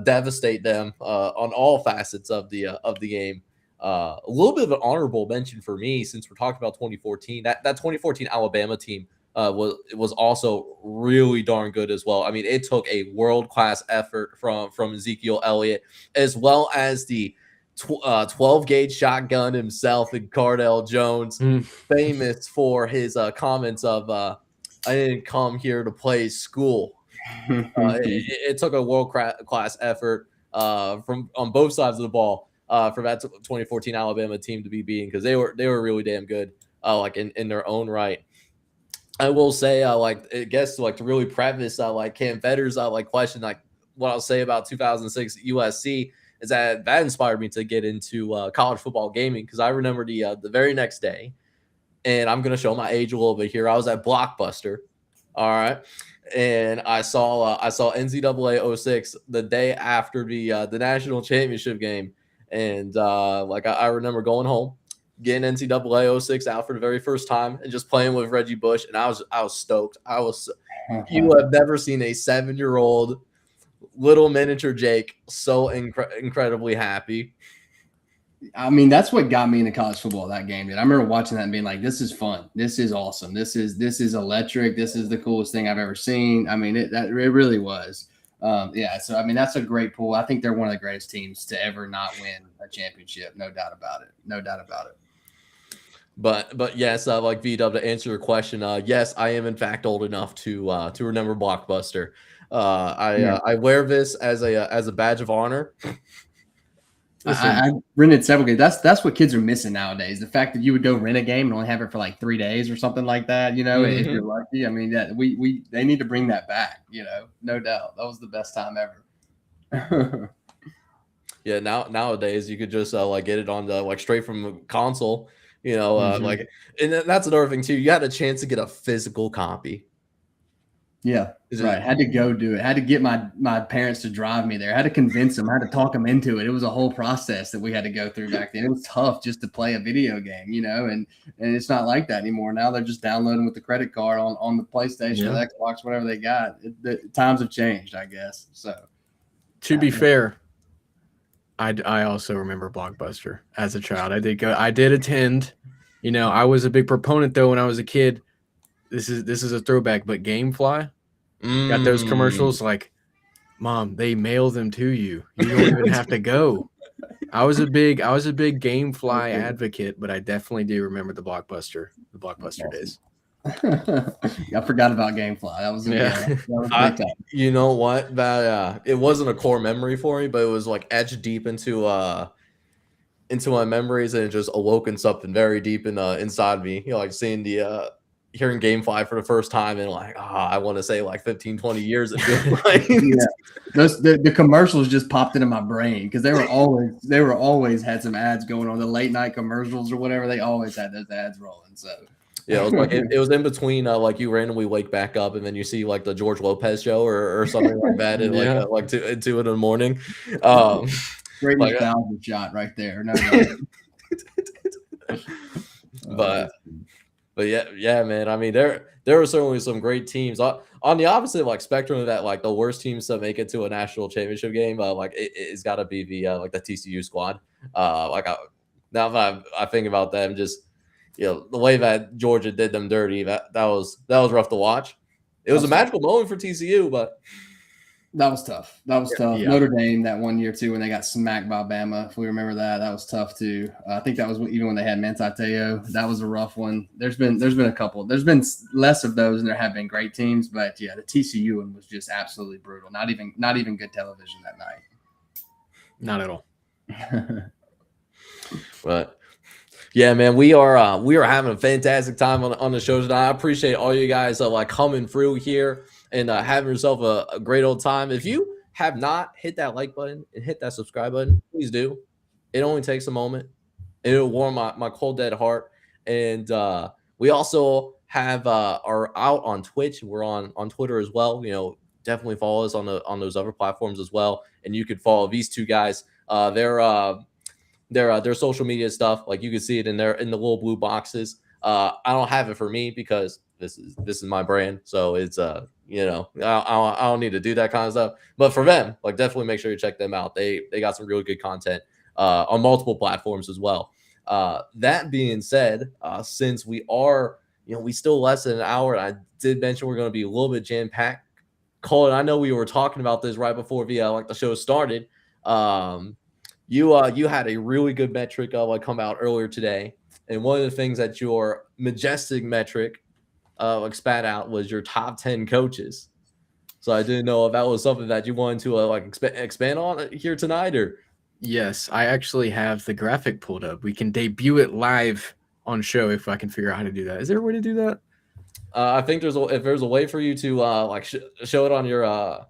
Speaker 2: devastate them on all facets of the game. A little bit of an honorable mention for me, since we're talking about 2014. That 2014 Alabama team was also really darn good as well. I mean, it took a world-class effort from Ezekiel Elliott, as well as the 12-gauge shotgun himself and Cardell Jones, famous for his comments of "I didn't come here to play school." It took a world-class effort from on both sides of the ball. For that 2014 Alabama team to be beaten, because they were really damn good, like in their own right. I will say, I guess to really preface Cam Fetter's question, what I'll say about 2006 USC is that inspired me to get into college football gaming, because I remember the very next day, and I'm gonna show my age a little bit here. I was at Blockbuster, all right, and I saw NCAA 06 the day after the national championship game. And I remember going home, getting NCAA 06 out for the very first time, and just playing with Reggie Bush, and I was stoked. You have never seen a 7-year-old little miniature Jake so incredibly happy.
Speaker 3: I mean, that's what got me into college football, that game, dude. I remember watching that and being like, this is fun. This is awesome. This is electric. This is the coolest thing I've ever seen. I mean, it really was. So I mean, that's a great pool. I think they're one of the greatest teams to ever not win a championship. No doubt about it.
Speaker 2: But yes, V-Dub, to answer your question, yes, I am in fact old enough to remember Blockbuster. I wear this as a badge of honor.
Speaker 3: I rented several games. That's what kids are missing nowadays. The fact that you would go rent a game and only have it for like 3 days or something like that, if you're lucky. I mean, that they need to bring that back, no doubt. That was the best time ever.
Speaker 2: Yeah, nowadays you could just get it on the straight from a console, and that's another thing too. You had a chance to get a physical copy.
Speaker 3: Yeah, right. Had to go do it. Had to get my parents to drive me there. Had to convince them. Had to talk them into it. It was a whole process that we had to go through back then. It was tough just to play a video game, and it's not like that anymore. Now they're just downloading with the credit card on the PlayStation, or the Xbox, whatever they got. The times have changed, I guess. So,
Speaker 4: to be fair, I also remember Blockbuster as a child. I did attend. I was a big proponent though when I was a kid. This is a throwback, but GameFly got those commercials like, Mom, they mail them to you. You don't even have to go. I was a big GameFly advocate, but I definitely do remember the Blockbuster days.
Speaker 3: I forgot about GameFly. That was that was a big time.
Speaker 2: You know what? That it wasn't a core memory for me, but it was etched deep into my memories, and it just awoken something very deep inside me. Seeing hearing GameFly for the first time in I want to say 15, 20 years. It feels like.
Speaker 3: The commercials just popped into my brain because they were always had some ads going on. The late night commercials or whatever, they always had those ads rolling. So
Speaker 2: yeah, it was it was in between you randomly wake back up and then you see the George Lopez show or something like that at 2 in the morning.
Speaker 3: Great nostalgia shot right there. No.
Speaker 2: But yeah, man. I mean, there are certainly some great teams on the opposite spectrum of that. The worst teams to make it to a national championship game, it's got to be the TCU squad. Now that I think about them, just the way that Georgia did them dirty, that was rough to watch. It was a magical moment for TCU, but.
Speaker 3: That was tough. Yeah. Notre Dame that one year too, when they got smacked by Bama. If we remember that was tough too. I think that was even when they had Manti Te'o. That was a rough one. There's been a couple. There's been less of those, and there have been great teams. But yeah, the TCU one was just absolutely brutal. Not even good television that night.
Speaker 4: Not at all.
Speaker 2: Yeah, man, we are having a fantastic time on the show tonight. I appreciate all you guys like coming through here and having yourself a great old time. If you have not hit that like button and hit that subscribe button, please do. It only takes a moment. It'll warm my cold dead heart. And we also have are out on Twitch. We're on Twitter as well. Definitely follow us on those other platforms as well. And you could follow these two guys. Their social media stuff, like you can see it in the little blue boxes. I don't have it for me because this is my brand, so it's I don't need to do that kind of stuff. But for them, like definitely make sure you check them out. They got some really good content on multiple platforms as well. That being said, since we are we still less than an hour, and I did mention we're going to be a little bit jam packed. Colin, I know we were talking about this right before the show started. You had a really good metric come out earlier today, and one of the things that your majestic metric spat out was your top 10 coaches. So I didn't know if that was something that you wanted to expand on here tonight, or
Speaker 4: Yes, I actually have the graphic pulled up. We can debut it live on show if I can figure out how to do that. Is there a way to do that?
Speaker 2: I think if there's a way for you to show it on your I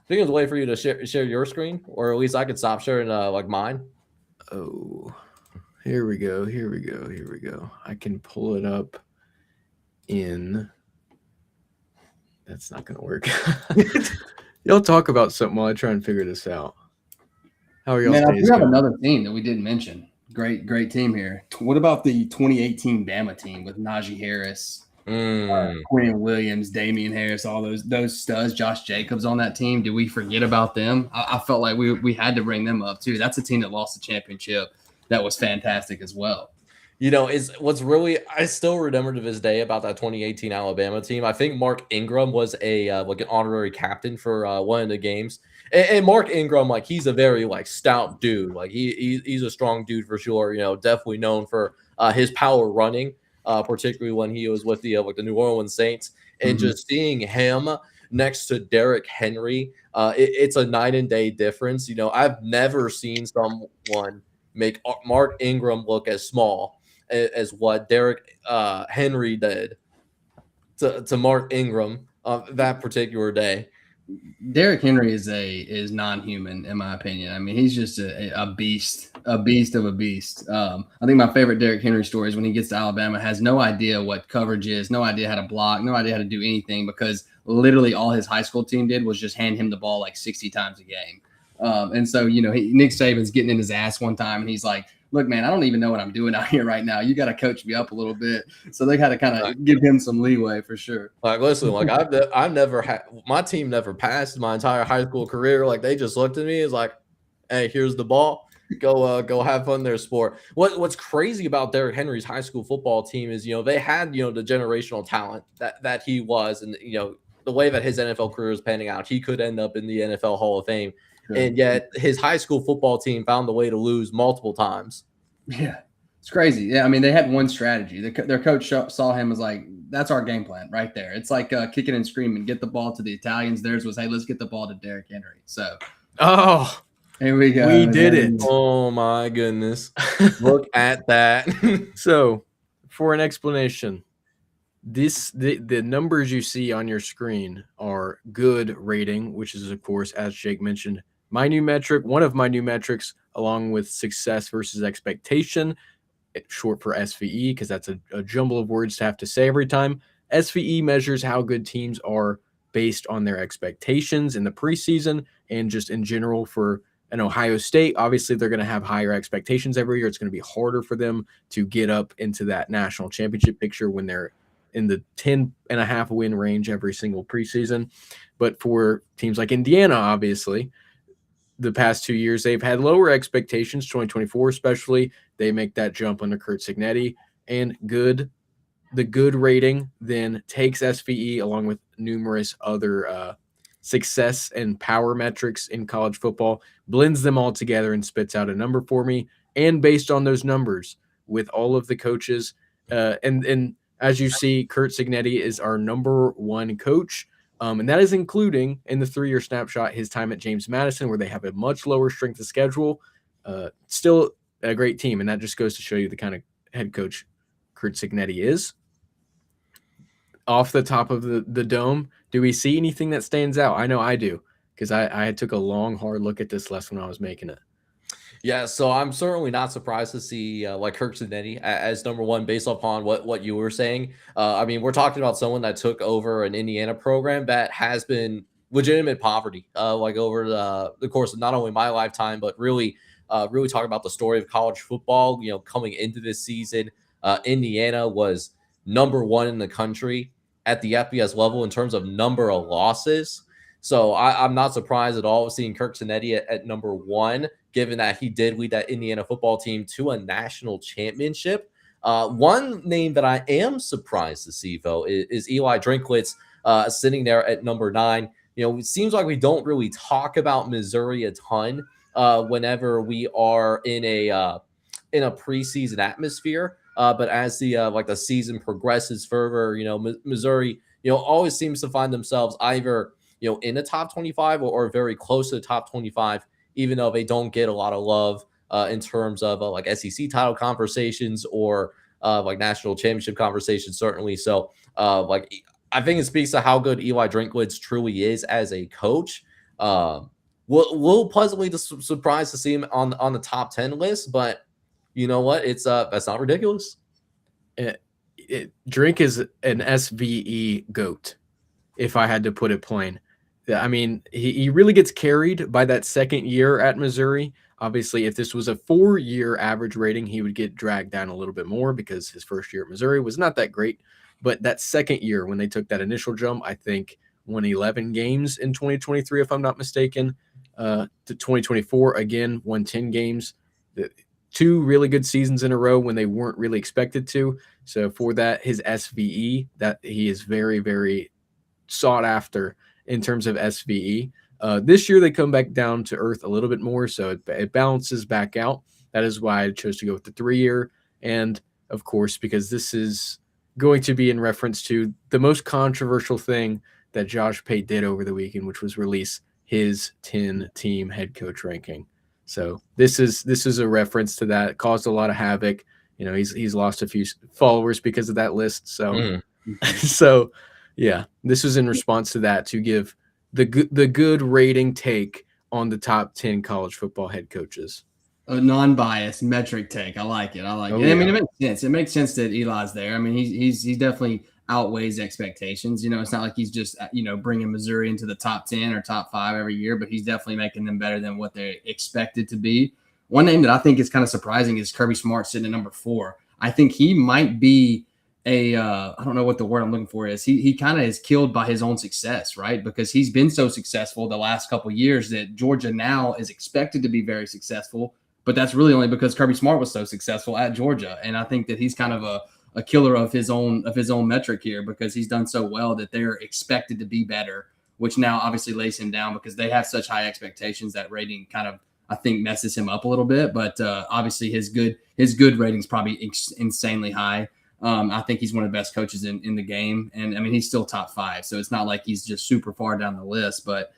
Speaker 2: think there's a way for you to share your screen, or at least I could stop sharing mine.
Speaker 4: Oh, here we go. I can pull it up in. That's not going to work. Y'all talk about something while I try and figure this out. How are y'all?
Speaker 3: Man, I do have another team that we didn't mention. Great team here. What about the 2018 Bama team with Najee Harris, Quinn Williams, Damian Harris, all those studs, Josh Jacobs on that team? Do we forget about them? I felt like we had to bring them up too. That's a team that lost the championship. That was fantastic as well.
Speaker 2: Is what's really I still remember to this day about that 2018 Alabama team. I think Mark Ingram was an honorary captain for one of the games. And Mark Ingram, he's a very stout dude. He's a strong dude for sure. Definitely known for his power running, particularly when he was with the New Orleans Saints. And just seeing him next to Derrick Henry, it's a night and day difference. I've never seen someone make Mark Ingram look as small as what Derrick Henry did to Mark Ingram that particular day.
Speaker 3: Derrick Henry is non-human in my opinion. I mean, he's just a beast of a beast. I think my favorite Derrick Henry story is when he gets to Alabama, has no idea what coverage is, no idea how to block, no idea how to do anything, because literally all his high school team did was just hand him the ball 60 times a game. And so, Nick Saban's getting in his ass one time, and he's like, look, man, I don't even know what I'm doing out here right now. You got to coach me up a little bit. So they got to kind of give him some leeway for sure.
Speaker 2: Listen, I've never had my team never passed my entire high school career. They just looked at me as hey, here's the ball. Go have fun there, sport. What's crazy about Derrick Henry's high school football team is, they had, the generational talent that he was, and, the way that his NFL career is panning out, he could end up in the NFL Hall of Fame. Sure. And yet his high school football team found the way to lose multiple times.
Speaker 3: Yeah, it's crazy. Yeah, I mean, they had one strategy. Their coach saw him as that's our game plan right there. It's kicking and screaming, get the ball to the Italians. Theirs was, hey, let's get the ball to Derrick Henry. So,
Speaker 2: here we go.
Speaker 4: We did it.
Speaker 2: Oh, my goodness. Look at that.
Speaker 4: So, for an explanation, the numbers you see on your screen are good rating, which is, of course, as Jake mentioned, my new metric, one of my new metrics, along with success versus expectation, short for SVE, because that's a jumble of words to have to say every time. SVE measures how good teams are based on their expectations in the preseason and just in general for an Ohio State. Obviously, they're going to have higher expectations every year. It's going to be harder for them to get up into that national championship picture when they're in the 10.5 win range every single preseason. But for teams like Indiana, obviously, the past 2 years, they've had lower expectations, 2024 especially. They make that jump under Curt Cignetti, and the good rating then takes SVE along with numerous other success and power metrics in college football, blends them all together and spits out a number for me. And based on those numbers with all of the coaches, and as you see, Curt Cignetti is our number one coach. And that is including in the 3-year snapshot his time at James Madison, where they have a much lower strength of schedule. Still a great team, and that just goes to show you the kind of head coach Curt Cignetti is. Off the top of the dome, do we see anything that stands out? I know I do, because I took a long, hard look at this list when I was making it.
Speaker 2: Yeah, so I'm certainly not surprised to see like Kirk Cincinnati as number one based upon what you were saying. I mean, we're talking about someone that took over an Indiana program that has been legitimate poverty, like over the course of not only my lifetime, but really talking about the story of college football. You know, coming into this season, Indiana was number one in the country at the FBS level in terms of number of losses. So I'm not surprised at all seeing Kirk Cincinnati at number one, given that he did lead that Indiana football team to a national championship. One name that I am surprised to see, though, is Eli Drinkwitz sitting there at number 9. You know, it seems like we don't really talk about Missouri a ton whenever we are in a preseason atmosphere. But as the season progresses further, you know, Missouri, you know, always seems to find themselves either, you know, in the top 25 or very close to the top 25, even though they don't get a lot of love in terms of like SEC title conversations or like national championship conversations, certainly. So I think it speaks to how good Eli Drinkwitz truly is as a coach. We'll pleasantly surprised to see him on the top 10 list, but you know what? It's that's not ridiculous.
Speaker 4: Drink is an SVE GOAT, if I had to put it plain. I mean, he really gets carried by that second year at Missouri. Obviously, if this was a 4-year average rating, he would get dragged down a little bit more because his first year at Missouri was not that great. But that second year, when they took that initial jump, I think won 11 games in 2023, if I'm not mistaken. To 2024, again, won 10 games. 2 really good seasons in a row when they weren't really expected to. So for that, his SVE, that he is very, very sought after in terms of SVE. This year, they come back down to earth a little bit more, so it balances back out. That is why I chose to go with the 3-year. And, of course, because this is going to be in reference to the most controversial thing that Josh Pate did over the weekend, which was release his 10-team head coach ranking. So this is a reference to that. It caused a lot of havoc. You know, he's lost a few followers because of that list. So, so yeah, this was in response to that, to give the good rating take on the top 10 college football head coaches.
Speaker 3: A non-biased metric take. I like it. I mean, it makes sense. It makes sense that Eli's there. I mean, he definitely outweighs expectations. You know, it's not like he's just, you know, bringing Missouri into the top 10 or top 5 every year, but he's definitely making them better than what they expected to be. One name that I think is kind of surprising is Kirby Smart sitting at number 4. I think he might be I don't know what the word I'm looking for is. He kind of is killed by his own success, right? Because he's been so successful the last couple of years that Georgia now is expected to be very successful, but that's really only because Kirby Smart was so successful at Georgia. And I think that he's kind of a killer of his own metric here, because he's done so well that they're expected to be better, which now obviously lays him down because they have such high expectations. That rating kind of, I think, messes him up a little bit. But obviously his good rating is probably insanely high. I think he's one of the best coaches in the game. And I mean, he's still top 5. So it's not like he's just super far down the list. But,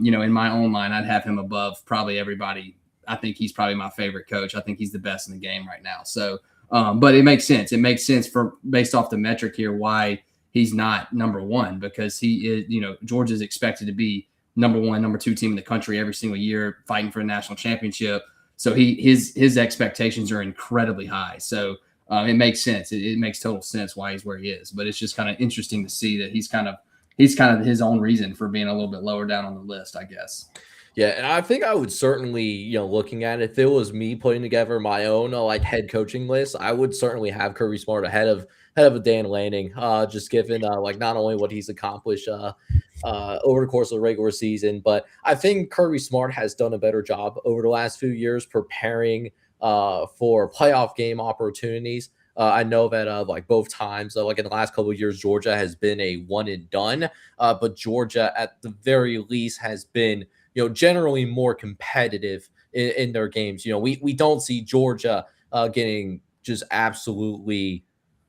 Speaker 3: you know, in my own mind, I'd have him above probably everybody. I think he's probably my favorite coach. I think he's the best in the game right now. So, but it makes sense. It makes sense based off the metric here why he's not number 1, because he is, you know, Georgia's expected to be number 1, number 2 team in the country every single year, fighting for a national championship. So his expectations are incredibly high. So, it makes sense. It makes total sense why he's where he is. But it's just kind of interesting to see that he's kind of his own reason for being a little bit lower down on the list, I guess.
Speaker 2: Yeah, and I think I would certainly, you know, looking at it, if it was me putting together my own like head coaching list, I would certainly have Kirby Smart ahead of Dan Lanning, just given like not only what he's accomplished over the course of the regular season, but I think Kirby Smart has done a better job over the last few years preparing for playoff game opportunities. I know that like both times, like in the last couple of years, Georgia has been a one and done, but Georgia at the very least has been, you know, generally more competitive in their games. You know, we don't see Georgia getting just absolutely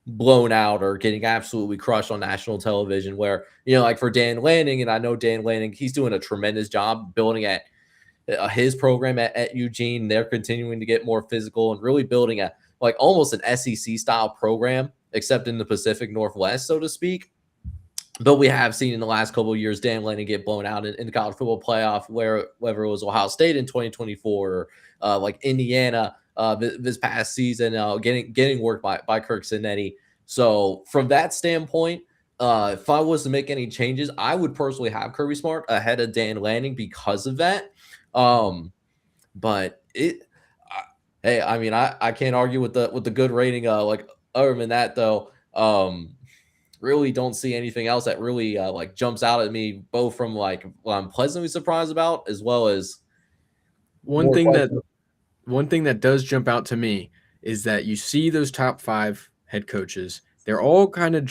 Speaker 2: blown out or getting absolutely crushed on national television, where, you know, like for Dan Lanning, and I know Dan Lanning, he's doing a tremendous job building at his program at Eugene. They're continuing to get more physical and really building a like almost an SEC style program, except in the Pacific Northwest, so to speak. But we have seen in the last couple of years Dan Lanning get blown out in the college football playoff, whether it was Ohio State in 2024 or like Indiana this past season, getting worked by Kirk Cinetti. So from that standpoint, if I was to make any changes, I would personally have Kirby Smart ahead of Dan Lanning because of that. But hey, I mean, I can't argue with the good rating. Like other than that, though, really don't see anything else that really like jumps out at me, both from like what I'm pleasantly surprised about, as well as
Speaker 4: one thing that does jump out to me is that you see those top 5 head coaches. They're all kind of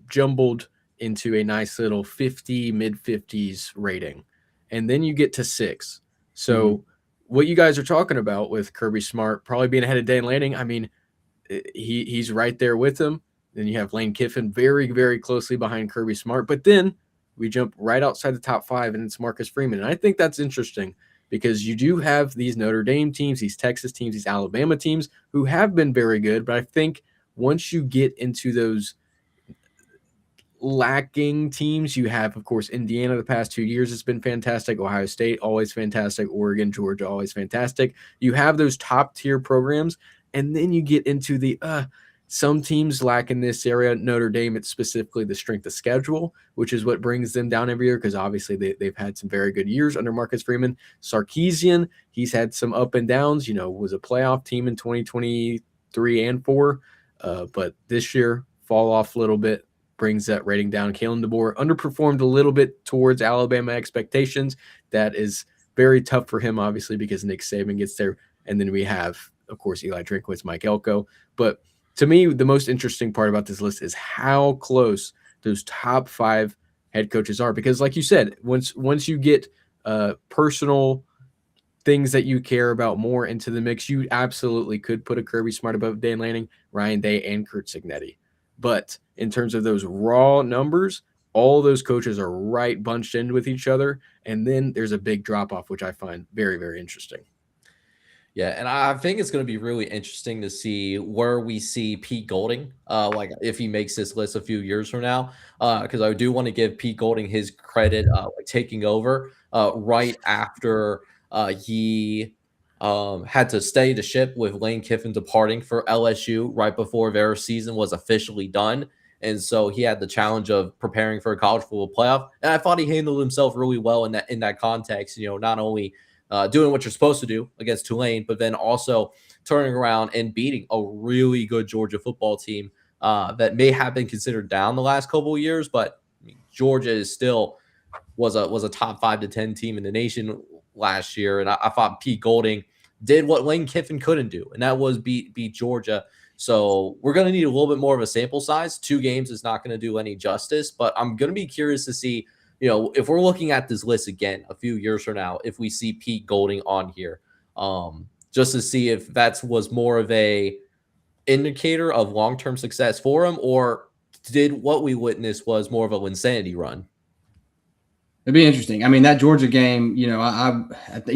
Speaker 4: jumbled into a nice little 50, mid-50s rating. And then you get to 6. So what you guys are talking about with Kirby Smart probably being ahead of Dan Lanning, I mean, he's right there with him. Then you have Lane Kiffin very, very closely behind Kirby Smart. But then we jump right outside the top 5, and it's Marcus Freeman. And I think that's interesting because you do have these Notre Dame teams, these Texas teams, these Alabama teams who have been very good. But I think once you get into those lacking teams, you have, of course, Indiana the past 2 years. It's been fantastic. Ohio State, always fantastic. Oregon, Georgia, always fantastic. You have those top tier programs. And then you get into the some teams lack in this area. Notre Dame, it's specifically the strength of schedule, which is what brings them down every year because obviously they've had some very good years under Marcus Freeman. Sarkisian, he's had some up and downs, was a playoff team in 2023 and 4, but this year fall off a little bit, brings that rating down. Kalen DeBoer underperformed a little bit towards Alabama expectations. That is very tough for him, obviously, because Nick Saban gets there. And then we have, of course, Eli Drinkwitz, Mike Elko. But to me, the most interesting part about this list is how close those top 5 head coaches are. Because like you said, once you get personal things that you care about more into the mix, you absolutely could put a Kirby Smart above Dan Lanning, Ryan Day, and Kurt Cignetti. But in terms of those raw numbers, all those coaches are right bunched in with each other. And then there's a big drop-off, which I find very, very interesting.
Speaker 2: Yeah, and I think it's going to be really interesting to see where we see Pete Golding, like if he makes this list a few years from now, because I do want to give Pete Golding his credit, like taking over right after he had to stay the ship with Lane Kiffin departing for LSU right before their season was officially done. And so he had the challenge of preparing for a college football playoff. And I thought he handled himself really well in that context, not only doing what you're supposed to do against Tulane, but then also turning around and beating a really good Georgia football team that may have been considered down the last couple of years, but Georgia is still was a top 5 to 10 team in the nation last year. And I thought Pete Golding did what Lane Kiffin couldn't do, and that was beat Georgia. So we're going to need a little bit more of a sample size. 2 games is not going to do any justice, but I'm going to be curious to see, if we're looking at this list again a few years from now, if we see Pete Golding on here, just to see if that was more of a indicator of long-term success for him, or did what we witnessed was more of a insanity run.
Speaker 3: It'd be interesting. I mean, that Georgia game, I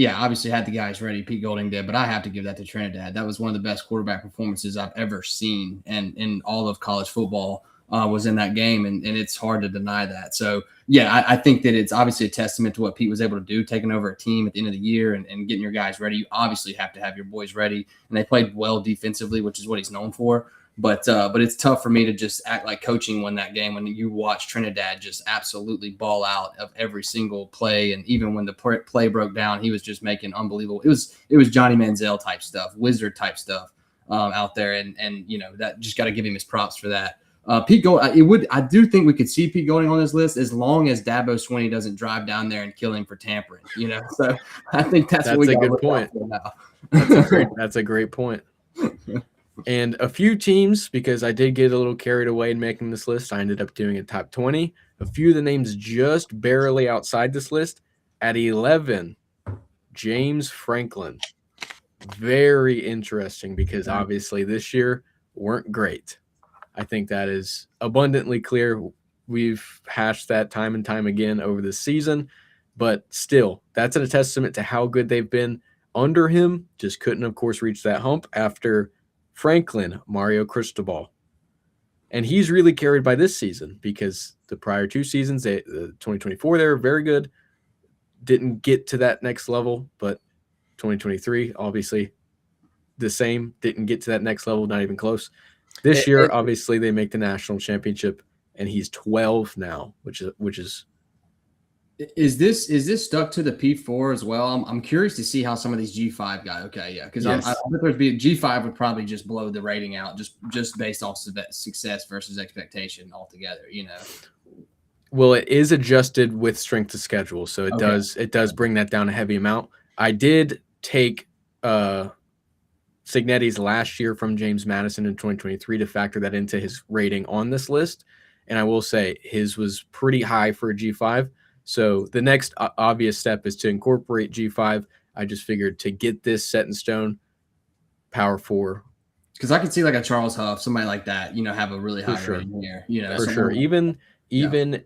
Speaker 3: obviously had the guys ready. Pete Golding did, but I have to give that to Trinidad. That was one of the best quarterback performances I've ever seen, and in all of college football was in that game, and it's hard to deny that. So, yeah, I think that it's obviously a testament to what Pete was able to do, taking over a team at the end of the year and getting your guys ready. You obviously have to have your boys ready, and they played well defensively, which is what he's known for. But it's tough for me to just act like coaching won that game when you watch Trinidad just absolutely ball out of every single play. And even when the play broke down, he was just making unbelievable. It was Johnny Manziel type stuff, wizard type stuff out there. And that just got to give him his props for that. Pete Golding, I do think we could see Pete Golding on this list as long as Dabo Swinney doesn't drive down there and kill him for tampering. So I think that's what we got
Speaker 4: a good point.
Speaker 3: Now.
Speaker 4: That's a great point. And a few teams, because I did get a little carried away in making this list, I ended up doing a top 20. A few of the names just barely outside this list. At 11, James Franklin. Very interesting because obviously this year weren't great. I think that is abundantly clear. We've hashed that time and time again over the season, but still, that's a testament to how good they've been under him. Just couldn't, of course, reach that hump after Franklin, Mario Cristobal. And he's really carried by this season because the prior 2 seasons, the 2024, they were very good. Didn't get to that next level, but 2023, obviously the same. Didn't get to that next level, not even close. This year, obviously, they make the national championship, and he's 12 now, which is.
Speaker 3: Is this stuck to the P4 as well? I'm curious to see how some of these G5 guys. Okay, yeah, because
Speaker 4: Yes.
Speaker 3: I bet there'd be G5 would probably just blow the rating out just based off success versus expectation altogether.
Speaker 4: Well, it is adjusted with strength of schedule, so it does bring that down a heavy amount. I did take Signetti's last year from James Madison in 2023 to factor that into his rating on this list, and I will say his was pretty high for a G5. So the next obvious step is to incorporate G5. I just figured to get this set in stone, Power 4.
Speaker 3: Because I could see like a Charles Huff, somebody like that, have a really high rating here.
Speaker 4: For sure. Even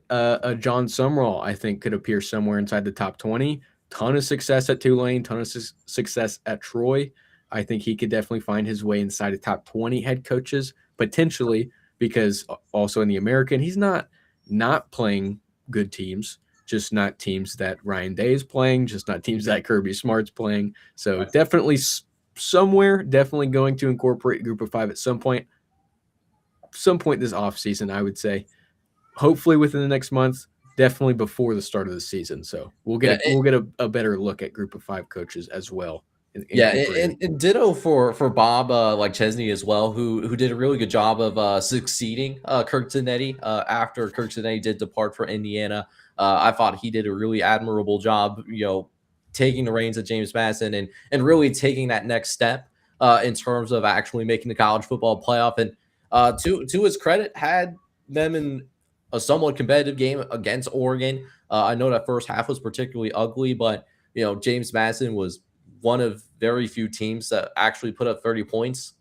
Speaker 4: a John Sumrall, I think, could appear somewhere inside the top 20. Ton of success at Tulane, ton of success at Troy. I think he could definitely find his way inside the top 20 head coaches, potentially, because also in the American, he's not playing good teams. Just not teams that Ryan Day is playing, just not teams that Kirby Smart's playing. So definitely somewhere, definitely going to incorporate Group of 5 at some point this offseason, I would say. Hopefully within the next month, definitely before the start of the season. So we'll get a better look at Group of 5 coaches as well.
Speaker 2: And ditto for Bob like Chesney as well, who did a really good job of succeeding Kirk Zanetti after Kirk Zanetti did depart for Indiana. I thought he did a really admirable job, taking the reins of James Madison and really taking that next step in terms of actually making the college football playoff. And to his credit, had them in a somewhat competitive game against Oregon. I know that first half was particularly ugly, but James Madison was one of very few teams that actually put up 30 points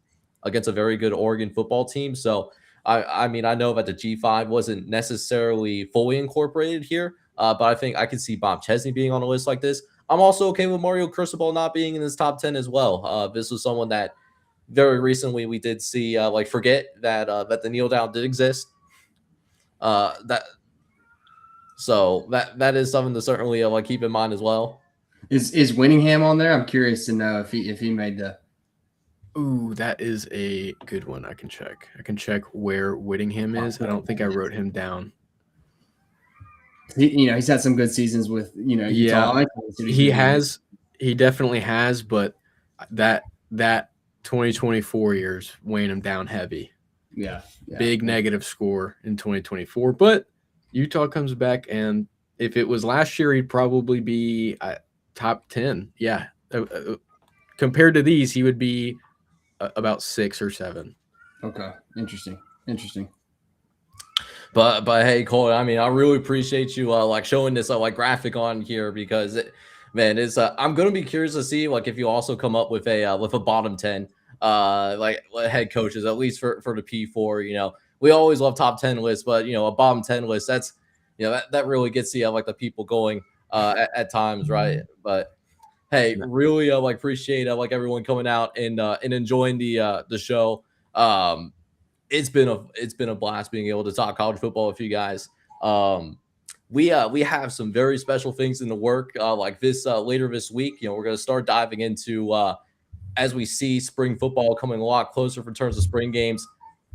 Speaker 2: against a very good Oregon football team. So, I mean, I know that the G5 wasn't necessarily fully incorporated here, but I think I could see Bob Chesney being on a list like this. I'm also okay with Mario Cristobal not being in this top 10 as well. This was someone that very recently we did see, forget that the kneel down did exist. That is something to certainly keep in mind as well.
Speaker 3: Is Winningham on there? I'm curious to know if he made the.
Speaker 4: Ooh, that is a good one. I can check where Whittingham is. I don't think I wrote him down.
Speaker 3: He's had some good seasons with Utah.
Speaker 4: Yeah, he has. He definitely has, but that 2024 year's weighing him down heavy.
Speaker 3: Yeah.
Speaker 4: Big negative score in 2024, but Utah comes back, and if it was last year, he'd probably be top 10. Yeah. Compared to these, he would be about 6 or 7.
Speaker 3: Okay. Interesting.
Speaker 2: But hey, Cole, I mean, I really appreciate you showing this graphic on here because I'm gonna be curious to see if you also come up with a bottom 10 head coaches, at least for the P4. We always love top 10 lists, but a bottom 10 list, that's that really gets the people going at times, right? But hey, really appreciate everyone coming out and enjoying the show. It's been a blast being able to talk college football with you guys. We have some very special things in the work like this later this week. We're going to start diving into as we see spring football coming a lot closer in terms of spring games,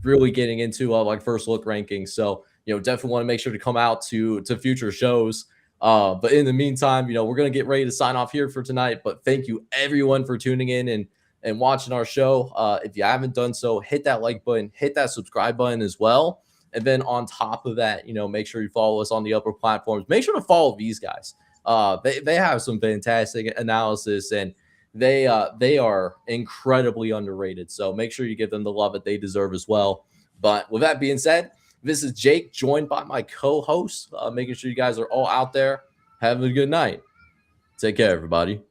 Speaker 2: really getting into first look rankings. So definitely want to make sure to come out to future shows. But in the meantime, we're going to get ready to sign off here for tonight. But thank you everyone for tuning in and watching our show. If you haven't done so, hit that like button, hit that subscribe button as well. And then on top of that, make sure you follow us on the upper platforms. Make sure to follow these guys. They have some fantastic analysis, and they are incredibly underrated. So make sure you give them the love that they deserve as well. But with that being said, this is Jake, joined by my co-host, making sure you guys are all out there having a good night. Take care, everybody.